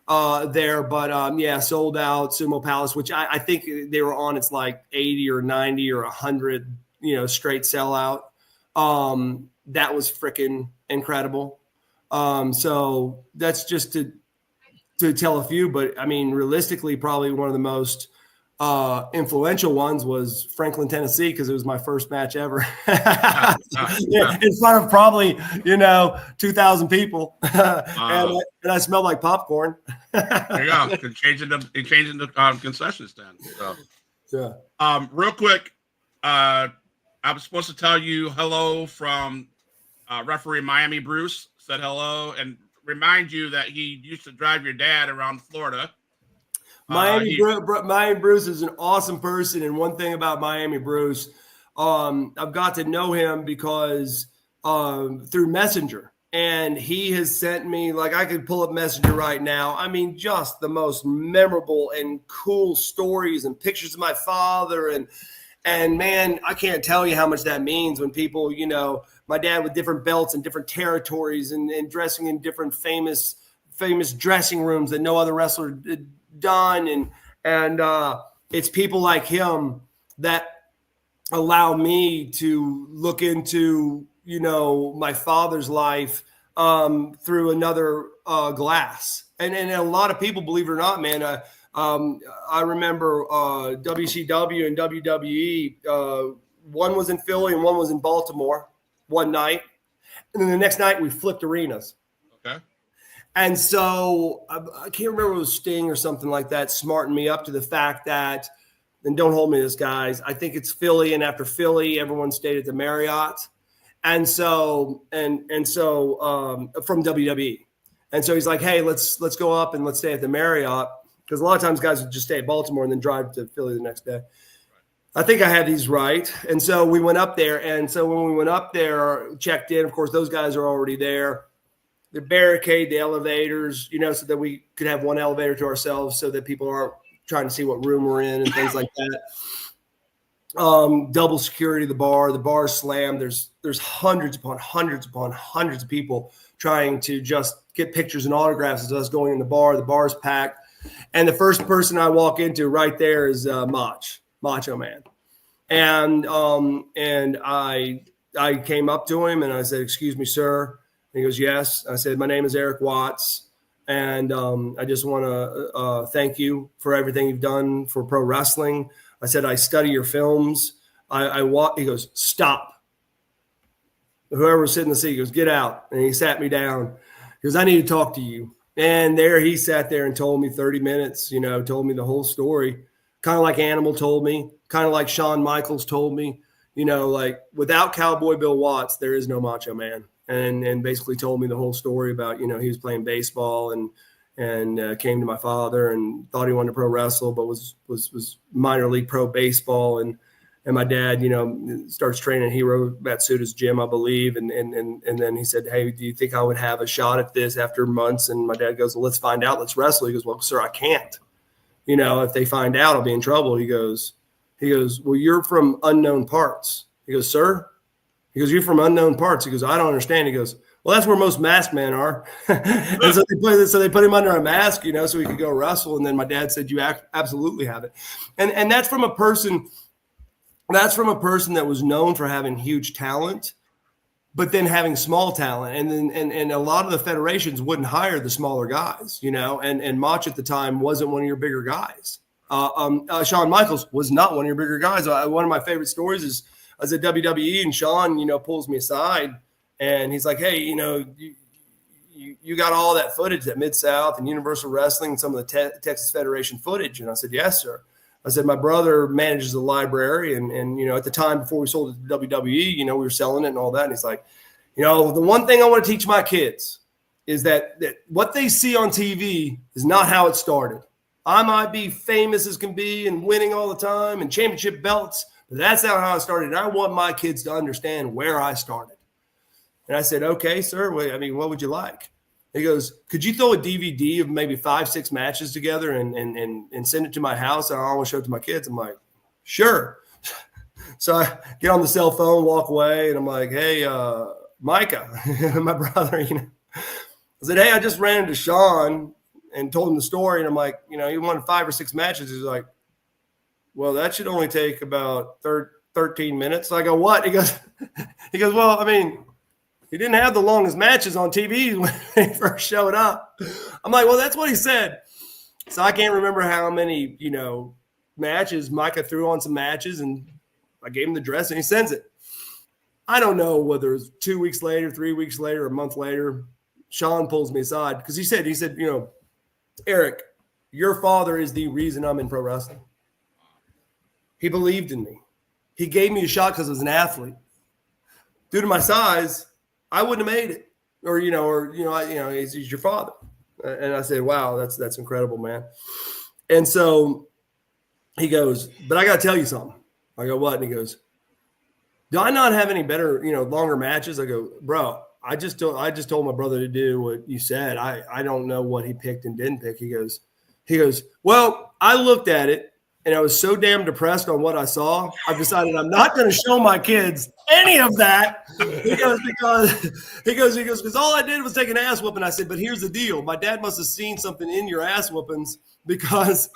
there. But sold out Sumo Palace, which I think they were on. It's like 80 or 90 or 100, straight sellout. That was freaking incredible. So that's just to tell a few, but I mean, realistically, probably one of the most influential ones was Franklin, Tennessee, because it was my first match ever. In front of probably 2,000 people, and I smelled like popcorn. There you go. Changing the concession stand. So, yeah. Real quick, I was supposed to tell you hello from referee Miami Bruce. Said hello and remind you that he used to drive your dad around Florida. Miami Bruce is an awesome person, and one thing about Miami Bruce, I've got to know him because through Messenger, and he has sent me, like, I could pull up Messenger right now. I mean, just the most memorable and cool stories and pictures of my father, and man, I can't tell you how much that means when people, my dad with different belts and different territories and dressing in different famous dressing rooms that no other wrestler done, and it's people like him that allow me to look into my father's life through another glass, and a lot of people, believe it or not, man, I remember WCW and WWE, one was in Philly and one was in Baltimore one night, and then the next night we flipped arenas. Okay. And so I can't remember if it was Sting or something like that smartened me up to the fact that, and don't hold me to this, guys, I think it's Philly, and after Philly, everyone stayed at the Marriott. And so from WWE. And so he's like, hey, let's go up and let's stay at the Marriott, because a lot of times guys would just stay at Baltimore and then drive to Philly the next day. I think I had these right. And so we went up there. And so when we went up there, checked in, of course, those guys are already there. They barricade the elevators, so that we could have one elevator to ourselves so that people aren't trying to see what room we're in and things like that. Double security, the bar is slammed. There's hundreds upon hundreds upon hundreds of people trying to just get pictures and autographs as us going in the bar. The bar's packed. And the first person I walk into right there is Macho Man. And I came up to him and I said, excuse me, sir. And he goes, yes. I said, my name is Erik Watts. And I just want to thank you for everything you've done for pro wrestling. I said, I study your films. He goes, stop. Whoever was sitting in the seat, he goes, get out. And he sat me down. He goes, I need to talk to you. And there he sat there and told me 30 minutes, told me the whole story, kind of like Animal told me, kind of like Shawn Michaels told me, like without Cowboy Bill Watts, there is no Macho Man. And basically told me the whole story about, he was playing baseball and came to my father and thought he wanted to pro wrestle, but was minor league pro baseball. And my dad, starts training at Hero Matsuda's gym, I believe. And then he said, hey, do you think I would have a shot at this after months? And my dad goes, well, let's find out. Let's wrestle. He goes, well, sir, I can't. If they find out, I'll be in trouble. He goes, well, you're from unknown parts. He goes, sir? He goes, you're from unknown parts. He goes, I don't understand. He goes, well, that's where most masked men are. And so they put him under a mask, so he could go wrestle. And then my dad said, you absolutely have it. And that's from a person that was known for having huge talent, but then having small talent. And a lot of the federations wouldn't hire the smaller guys, and Mach at the time wasn't one of your bigger guys. Shawn Michaels was not one of your bigger guys. One of my favorite stories is I was at WWE and Shawn, pulls me aside and he's like, hey, you got all that footage at Mid-South and Universal Wrestling and some of the Texas Federation footage. And I said, yes, sir. I said, my brother manages the library. And at the time before we sold it to WWE, we were selling it and all that. And he's like, the one thing I want to teach my kids is that what they see on TV is not how it started. I might be famous as can be and winning all the time and championship belts, but that's not how I started. And I want my kids to understand where I started. And I said, okay, sir. What would you like? He goes, could you throw a DVD of maybe 5-6 matches together and send it to my house? And I want to show it to my kids. I'm like, sure. So I get on the cell phone, walk away, and I'm like, hey, Micah, my brother, I said, hey, I just ran into Shawn and told him the story. And I'm like, he won 5 or 6 matches. He's like, well, that should only take about 13 minutes. So I go, what? He goes, well, I mean, he didn't have the longest matches on TV when he first showed up. I'm like, well, that's what he said. So I can't remember how many, matches Micah threw on some matches, and I gave him the dress and he sends it. I don't know whether it's 2 weeks later, 3 weeks later, a month later, Sean pulls me aside because he said, Erik, your father is the reason I'm in pro wrestling. He believed in me. He gave me a shot because I was an athlete. Due to my size, I wouldn't have made it. He's your father. And I said, wow, that's incredible, man. And so he goes, but I got to tell you something. I go, what? And he goes, do I not have any better, longer matches? I go, bro, I just told my brother to do what you said. I don't know what he picked and didn't pick. He goes, well, I looked at it and I was so damn depressed on what I saw. I've decided I'm not going to show my kids any of that. He goes, because all I did was take an ass whooping. I said, but here's the deal. My dad must have seen something in your ass whoopings because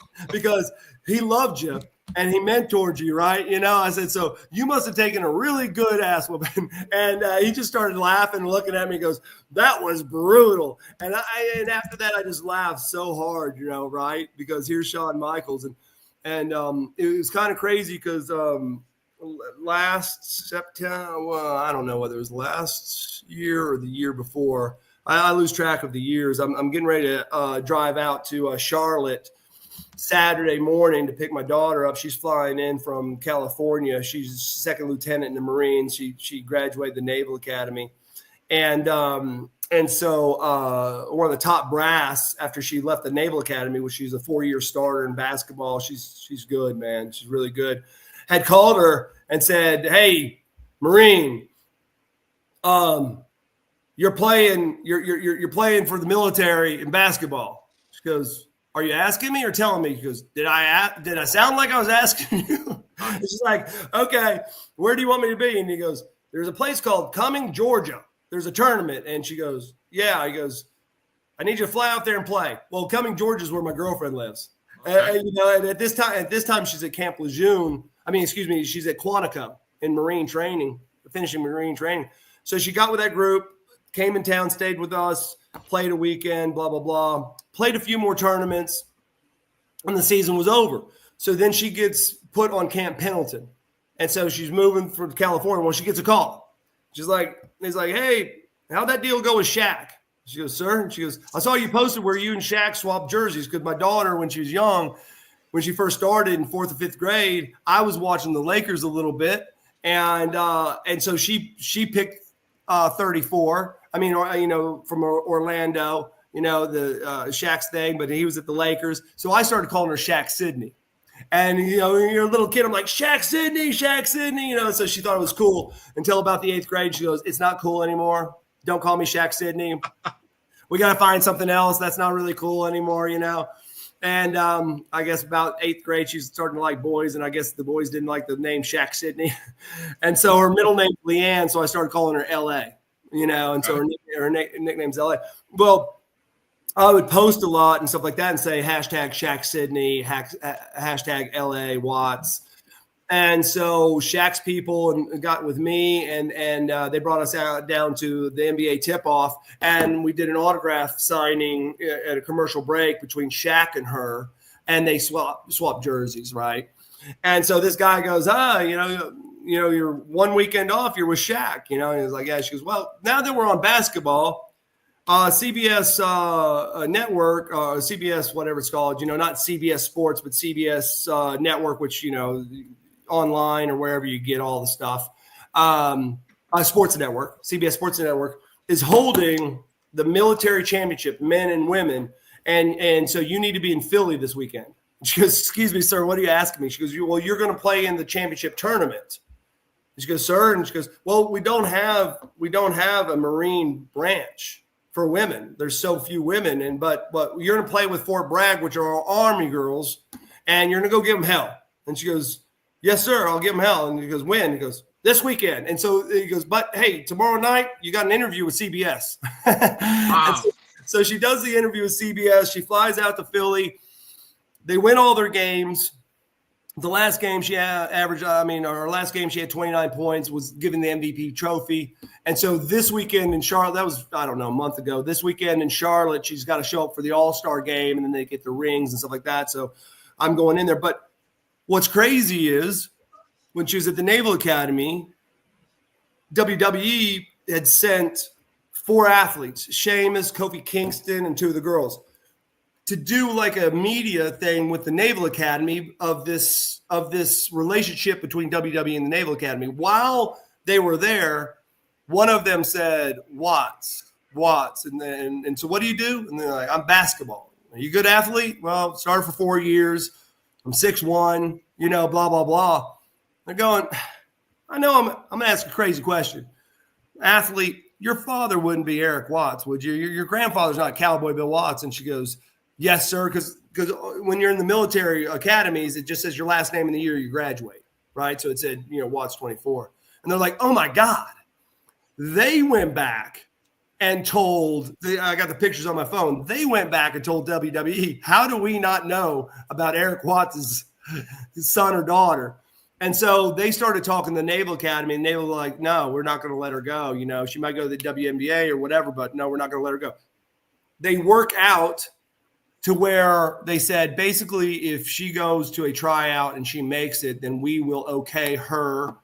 he loved you and he mentored you, right? I said, so you must have taken a really good ass whooping. And he just started laughing and looking at me. He goes, that was brutal. And after that, I just laughed so hard, right? Because here's Shawn Michaels. And it was kind of crazy because last September, well, I don't know whether it was last year or the year before. I lose track of the years. I'm getting ready to drive out to Charlotte Saturday morning to pick my daughter up. She's flying in from California. She's second lieutenant in the Marines. She graduated the Naval Academy. And so one of the top brass after she left the Naval Academy, which she's a 4-year starter in basketball. She's good, man. She's really good. Had called her and said, hey, Marine, you're playing for the military in basketball. She goes, are you asking me or telling me? He goes, did I sound like I was asking you? She's like, okay, where do you want me to be? And he goes, there's a place called Cumming, Georgia. There's a tournament. And she goes, yeah. He goes, I need you to fly out there and play. Well, Cumming, Georgia is where my girlfriend lives. Okay. And at this time, she's at Camp Lejeune. She's at Quantico in Marine training, finishing Marine training. So she got with that group, came in town, stayed with us, played a weekend, blah, blah, blah. Played a few more tournaments, and the season was over. So then she gets put on Camp Pendleton. And so she's moving from California. Well, she gets a call. He's like, hey, how'd that deal go with Shaq? She goes, sir. And she goes, I saw you posted where you and Shaq swapped jerseys because my daughter, when she was young, when she first started in 4th or 5th grade, I was watching the Lakers a little bit. And so she picked 34. From Orlando, the Shaq's thing, but he was at the Lakers. So I started calling her Shaq Sidney. And, you're a little kid. I'm like, Shaq Sidney. So she thought it was cool until about the 8th grade. She goes, it's not cool anymore. Don't call me Shaq Sidney. We got to find something else. That's not really cool anymore, And I guess about 8th grade, she's starting to like boys. And I guess the boys didn't like the name Shaq Sidney. And so her middle name is Leanne. So I started calling her L.A., and so her nickname's L.A. Well, I would post a lot and stuff like that and say hashtag Shaq Sidney, hashtag LA Watts. And so Shaq's people got with me and they brought us down to the NBA tip-off, and we did an autograph signing at a commercial break between Shaq and her, and they swapped jerseys, right? And so this guy goes, you're one weekend off, you're with Shaq, and he's like, yeah. She goes, well, now that we're on basketball, CBS network, CBS, whatever it's called, not CBS Sports, but CBS network, which, online or wherever you get all the stuff. Sports Network, CBS Sports Network is holding the military championship, men and women. And so you need to be in Philly this weekend. She goes, excuse me, sir, what are you asking me? She goes, well, you're going to play in the championship tournament. She goes, sir. And she goes, well, we don't have a Marine branch for women. There's so few women. But you're going to play with Fort Bragg, which are our Army girls, and you're going to go give them hell. And she goes, yes, sir, I'll give them hell. And he goes, when? He goes, this weekend. And so he goes, but hey, tomorrow night, you got an interview with CBS. Wow. So she does the interview with CBS. She flies out to Philly. They win all their games. The last game she averaged, our last game she had 29 points, was given the MVP trophy. And so this weekend in Charlotte, that was, I don't know, a month ago. This weekend in Charlotte, she's got to show up for the All-Star game, and then they get the rings and stuff like that. So I'm going in there. But what's crazy is when she was at the Naval Academy, WWE had sent 4 athletes, Sheamus, Kofi Kingston, and 2 of the girls, to do like a media thing with the Naval Academy of this relationship between WWE and the Naval Academy. While they were there, one of them said, Watts. And so what do you do? And they're like, I'm basketball. Are you a good athlete? Well, started for 4 years. I'm 6'1", blah, blah, blah. They're going, I know I'm going to ask a crazy question. Athlete, your father wouldn't be Erik Watts, would you? Your grandfather's not Cowboy Bill Watts. And she goes, yes, sir, because when you're in the military academies, it just says your last name and the year you graduate, right? So it said, Watts 24. And they're like, oh, my God. They went back and told – I got the pictures on my phone. They went back and told WWE, how do we not know about Erik Watts' son or daughter? And so they started talking to the Naval Academy, and they were like, no, we're not going to let her go. She might go to the WNBA or whatever, but no, we're not going to let her go. They work out to where they said, basically, if she goes to a tryout and she makes it, then we will okay her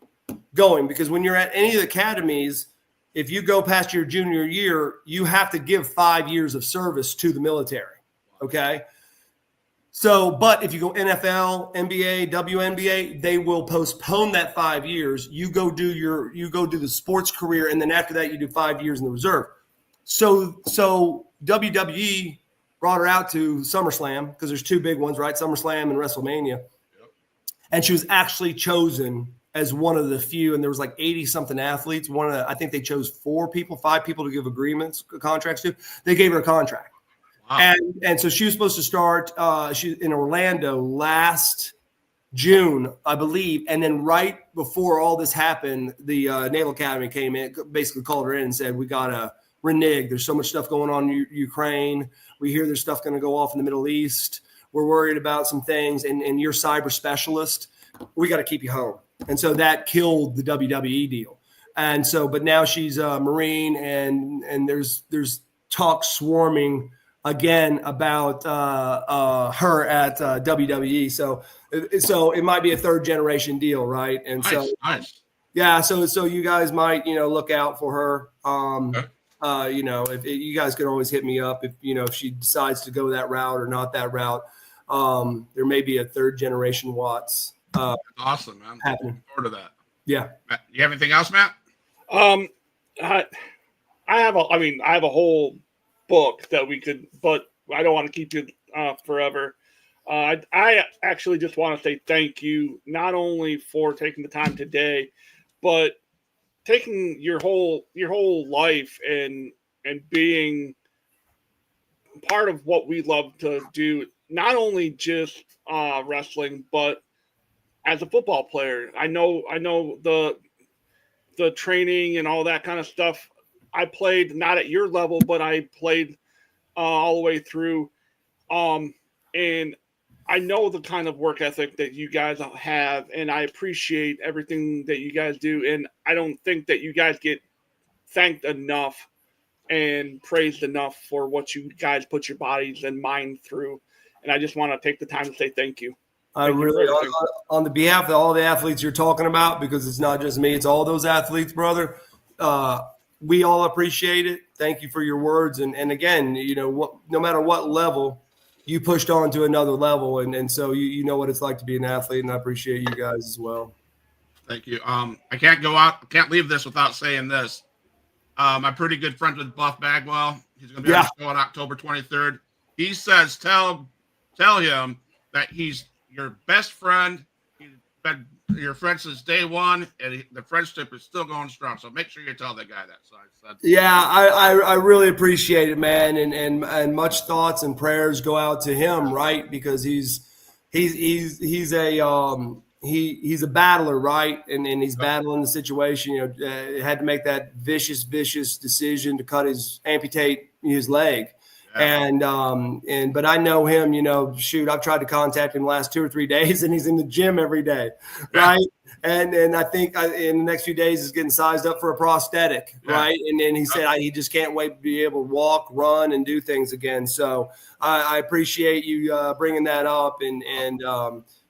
going. Because when you're at any of the academies, if you go past your junior year, you have to give 5 years of service to the military. Okay. So, but if you go NFL, NBA, WNBA, they will postpone that 5 years. You go do the sports career, and then after that, you do 5 years in the reserve. So WWE brought her out to SummerSlam because there's 2 big ones, right? SummerSlam and WrestleMania. Yep. And she was actually chosen as one of the few, and there was like 80-something athletes. I think they chose 5 people to give contracts to. They gave her a contract. Wow. And so she was supposed to start in Orlando last June, I believe. And then right before all this happened, the Naval Academy came in, basically called her in and said, we got to renege. There's so much stuff going on in Ukraine. We hear there's stuff going to go off in the Middle East. We're worried about some things. And you're cyber specialist. We got to keep you home. And so that killed the WWE deal. And so, but now she's a Marine, and there's talk swarming again about her at WWE. So it might be a 3rd generation deal, right? And nice. Yeah. So you guys might, look out for her. Okay. If you guys can always hit me up if she decides to go that route or not that route. There may be a 3rd generation Watts. Awesome, man. Happening. Looking forward to that. Yeah. Matt, you have anything else, Matt? I have a whole book that we could, but I don't want to keep you forever. I actually just want to say thank you, not only for taking the time today, but taking your whole life and being part of what we love to do, not only just wrestling, but as a football player. I know the training and all that kind of stuff. I played not at your level, but I played all the way through. And I know the kind of work ethic that you guys have, and I appreciate everything that you guys do. And I don't think that you guys get thanked enough and praised enough for what you guys put your bodies and mind through. And I just want to take the time to say thank you. I really, on the behalf of all the athletes you're talking about, because it's not just me, it's all those athletes, brother. We all appreciate it. Thank you for your words. And again, no matter what level, you pushed on to another level. And so you know what it's like to be an athlete, and I appreciate you guys as well. Thank you. I can't leave this without saying this. I'm pretty good friends with Buff Bagwell. He's going to be on the show on October 23rd. He says, tell him that he's your best friend. He's been your friend since day one, and the friendship is still going strong. So make sure you tell that guy that. So I said, yeah, I really appreciate it, man, and much thoughts and prayers go out to him, right? Because he's a battler, right? And he's battling the situation. Had to make that vicious decision to amputate his leg. But I know him, shoot, I've tried to contact him the last 2 or 3 days and he's in the gym every day. Right. And I think in the next few days he's getting sized up for a prosthetic. Right. And then he said, he just can't wait to be able to walk, run, and do things again. So I appreciate you bringing that up and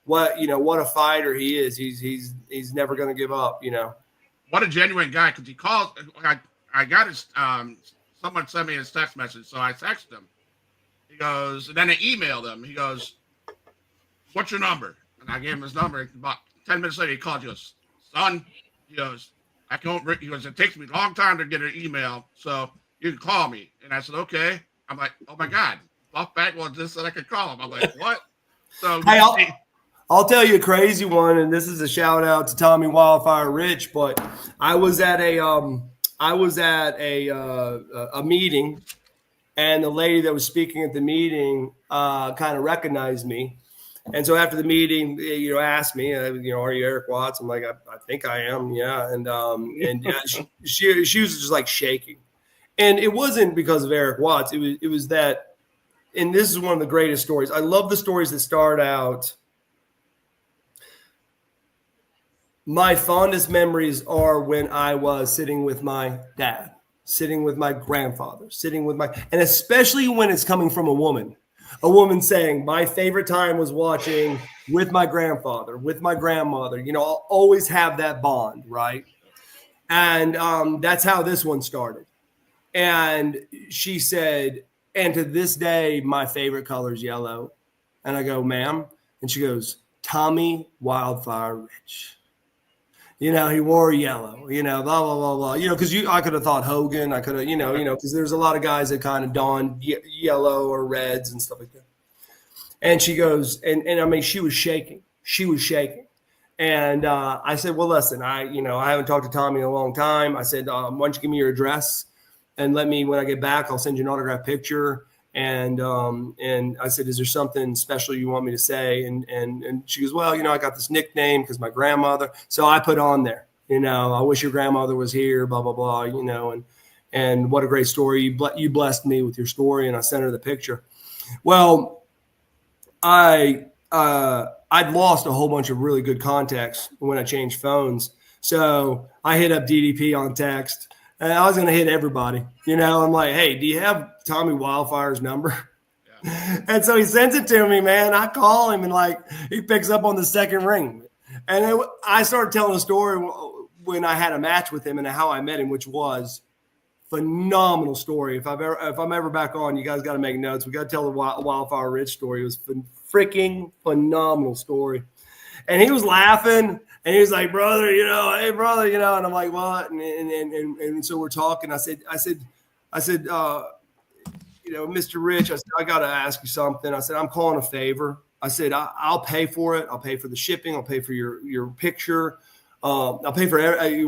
what a fighter he is. He's never going to give up, What a genuine guy. Cause he called, I got his, someone sent me his text message, so I texted him. He goes, and then I emailed him. He goes, "What's your number?" And I gave him his number. About 10 minutes later, he called. He goes, "Son," he goes, "I can't." He goes, "It takes me a long time to get an email, so you can call me." And I said, "Okay." I'm like, "Oh my God, Buff Bagwell just said I could call him." I'm like, "What?" So hey, I'll tell you a crazy one, and this is a shout out to Tommy Wildfire Rich. But I was at a meeting, and the lady that was speaking at the meeting kind of recognized me. And so after the meeting, asked me, are you Erik Watts? I'm like, I think I am. Yeah. And she was just like shaking. And it wasn't because of Erik Watts. It was that, and this is one of the greatest stories. I love the stories that start out. My fondest memories are when I was sitting with my dad, sitting with my grandfather, and especially when it's coming from a woman saying, my favorite time was watching with my grandfather, with my grandmother. I'll always have that bond, right? And that's how this one started. And she said, and to this day, my favorite color is yellow. And I go, "Ma'am?" And she goes, "Tommy Wildfire Rich. He wore yellow, blah, blah, blah, blah. Because I could have thought Hogan. I could have, because there's a lot of guys that kind of donned yellow or reds and stuff like that." And she goes, and I mean, she was shaking. And I said, "Well, listen, I haven't talked to Tommy in a long time." I said, "Why don't you give me your address and let me, when I get back, I'll send you an autographed picture." And I said, "Is there something special you want me to say?" And she goes, "Well, I got this nickname because my grandmother." So I put on there, "I wish your grandmother was here, blah, blah, blah, and what a great story. You blessed me with your story." And I sent her the picture. Well, I'd lost a whole bunch of really good contacts when I changed phones. So I hit up DDP on text. And I was going to hit everybody, I'm like, "Hey, do you have Tommy Wildfire's number?" Yeah. And so he sends it to me, man. I call him and he picks up on the second ring. And then I started telling a story when I had a match with him and how I met him, which was phenomenal story. If I'm ever back on, you guys got to make notes. We got to tell the Wildfire Rich story. It was freaking phenomenal story. And he was laughing. And he was like, "Brother, hey, brother, and I'm like, "What?" And so we're talking. I said, "Mr. Rich," I said, "I got to ask you something." I said, "I'm calling a favor." I said, I'll pay for it. I'll pay for the shipping. I'll pay for your picture. I'll pay for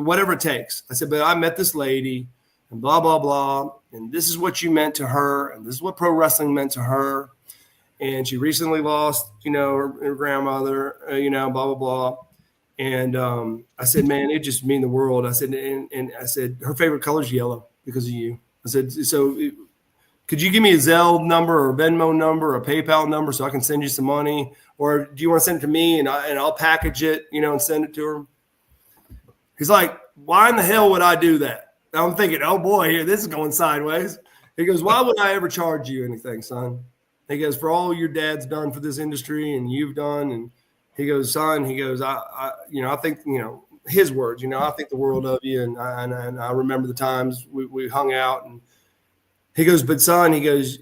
whatever it takes. I said, "But I met this lady and blah, blah, blah. And this is what you meant to her. And this is what pro wrestling meant to her. And she recently lost, her grandmother, blah, blah, blah." And I said, "Man, it just mean the world." I said, and I said, "Her favorite color is yellow because of you." I said, "So could you give me a Zelle number or a Venmo number or a PayPal number so I can send you some money? Or do you want to send it to me and I'll package it, and send it to her?" He's like, "Why in the hell would I do that?" And I'm thinking, "Oh boy, here, this is going sideways." He goes, "Why would I ever charge you anything, son?" He goes, "For all your dad's done for this industry and you've done." And he goes, "Son," he goes, I think, his words, "I think the world of you." And I remember the times we hung out. And he goes, "But son," he goes,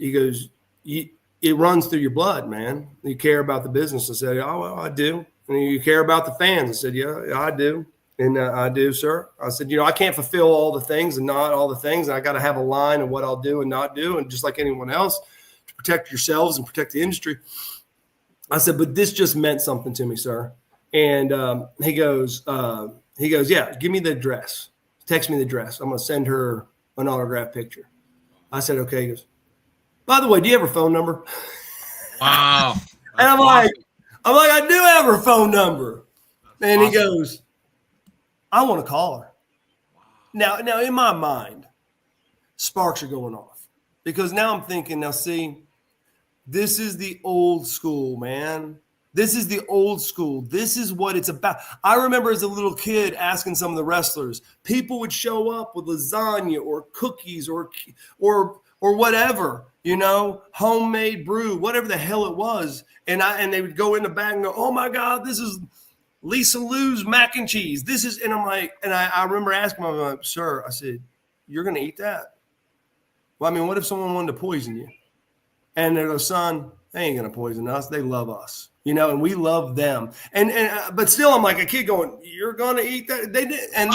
"it runs through your blood, man. You care about the business." I said, "Oh, well, I do." "And you care about the fans?" I said, "Yeah, I do." And "I do, sir." I said, "I can't fulfill all the things and not all the things. I got to have a line of what I'll do and not do. And just like anyone else, to protect yourselves and protect the industry." I said, "But this just meant something to me, sir." And he goes, "Yeah, give me the address. Text me the address. I'm going to send her an autographed picture." I said, "Okay." He goes, "By the way, do you have her phone number?" Wow. And I'm like, "I do have her phone number." And he goes, "I want to call her." Now, in my mind, sparks are going off. because now I'm thinking, now see, this is the old school, man. This is the old school. This is what it's about. I remember as a little kid asking some of the wrestlers, people would show up with lasagna or cookies or whatever, homemade brew, whatever the hell it was. And they would go in the bag and go, oh my God, this is Lisa Lou's mac and cheese. And I'm like, and I remember asking him, I'm like, sir, I said, you're going to eat that? Well, I mean, what if someone wanted to poison you? And they go, son, they ain't going to poison us. They love us, and we love them. But still, I'm like a kid going, you're going to eat that? They did. And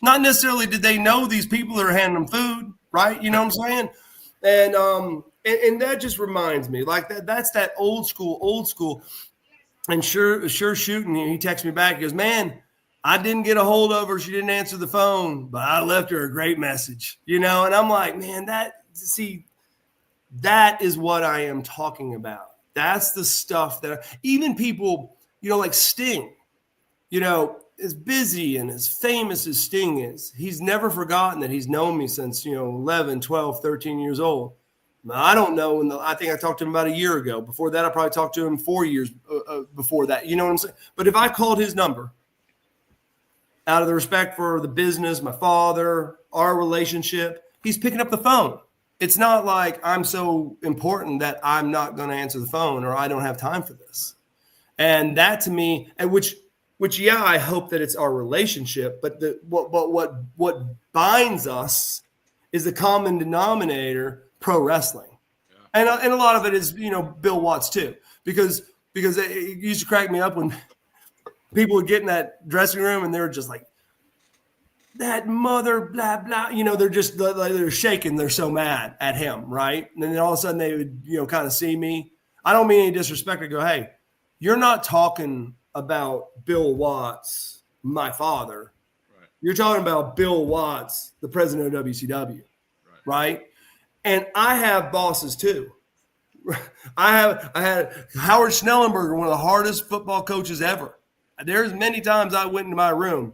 not necessarily did they know these people that are handing them food, right? You know what I'm saying? And that just reminds me, like that's that old school. And sure shooting, he texts me back. He goes, man, I didn't get a hold of her. She didn't answer the phone, but I left her a great message, And I'm like, man, that is what I am talking about. That's the stuff that even people, like Sting, as busy and as famous as Sting is, he's never forgotten that he's known me since, 11, 12, 13 years old. I don't know. I think I talked to him about a year ago. Before that, I probably talked to him 4 years before that. You know what I'm saying? But if I called his number out of the respect for the business, my father, our relationship, he's picking up the phone. It's not like I'm so important that I'm not going to answer the phone or I don't have time for this. And that to me, and which yeah, I hope that it's our relationship, but what binds us is the common denominator, pro wrestling. Yeah. And a lot of it is, Bill Watts too, because it used to crack me up when people would get in that dressing room and they were just like, that mother, blah, blah, they're shaking. They're so mad at him. Right. And then all of a sudden they would, kind of see me. I don't mean any disrespect. I go, hey, you're not talking about Bill Watts, my father. Right. You're talking about Bill Watts, the president of WCW. Right. And I have bosses too. I had Howard Schnellenberger, one of the hardest football coaches ever. There's many times I went into my room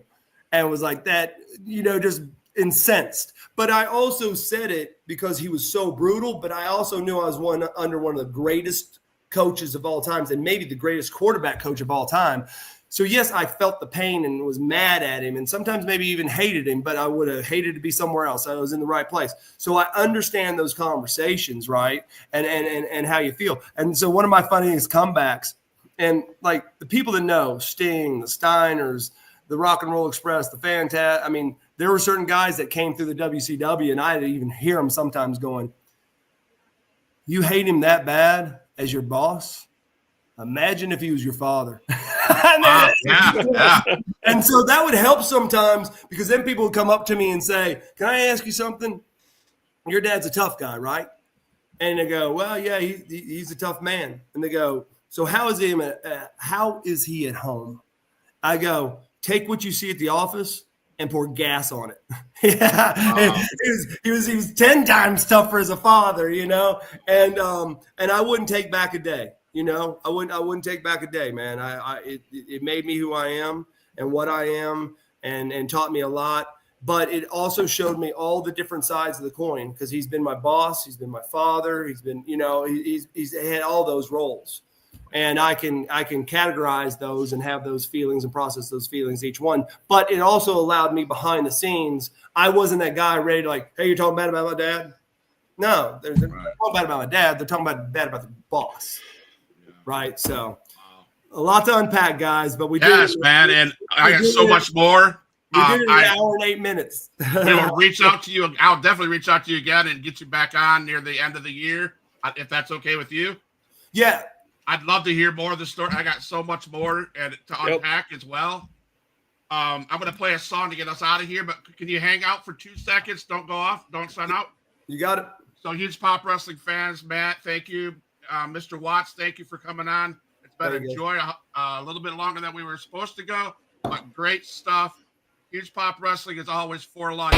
and was like that, just incensed. But I also said it because he was so brutal, but I also knew I was under one of the greatest coaches of all times and maybe the greatest quarterback coach of all time. So yes, I felt the pain and was mad at him and sometimes maybe even hated him, but I would have hated to be somewhere else. I was in the right place. So I understand those conversations, right? And how you feel. And so one of my funniest comebacks, and like the people that know Sting, the Steiners, the Rock and Roll Express, the Fantastic. I mean, there were certain guys that came through the WCW, and I'd even hear them sometimes going, you hate him that bad as your boss? Imagine if he was your father. Yeah. And so that would help sometimes because then people would come up to me and say, can I ask you something? Your dad's a tough guy, right? And they go, well, yeah, he's a tough man. And they go, so how is he at home? I go, take what you see at the office and pour gas on it. Yeah, wow. He was 10 times tougher as a father, and I wouldn't take back a day. I wouldn't take back a day, man. It made me who I am and what I am, and taught me a lot. But it also showed me all the different sides of the coin because he's been my boss, he's been my father, he's been, he's had all those roles. And I can categorize those and have those feelings and process those feelings, each one. But it also allowed me behind the scenes. I wasn't that guy ready to like, hey, you're talking bad about my dad? No, they're not talking bad about my dad. They're talking bad about the boss. Yeah. Right? So a lot to unpack, guys. But we did. Yes, man. And I got so much more. We did it in an hour and 8 minutes. We will reach out to you. I'll definitely reach out to you again and get you back on near the end of the year, if that's okay with you. Yeah. I'd love to hear more of the story. I got so much more to unpack as well. I'm going to play a song to get us out of here, but can you hang out for 2 seconds? Don't go off. Don't sign out. You got it. So Huge Pop Wrestling fans, Matt, thank you. Mr. Watts, thank you for coming on. It's been a joy, a little bit longer than we were supposed to go, but great stuff. Huge Pop Wrestling is always for life.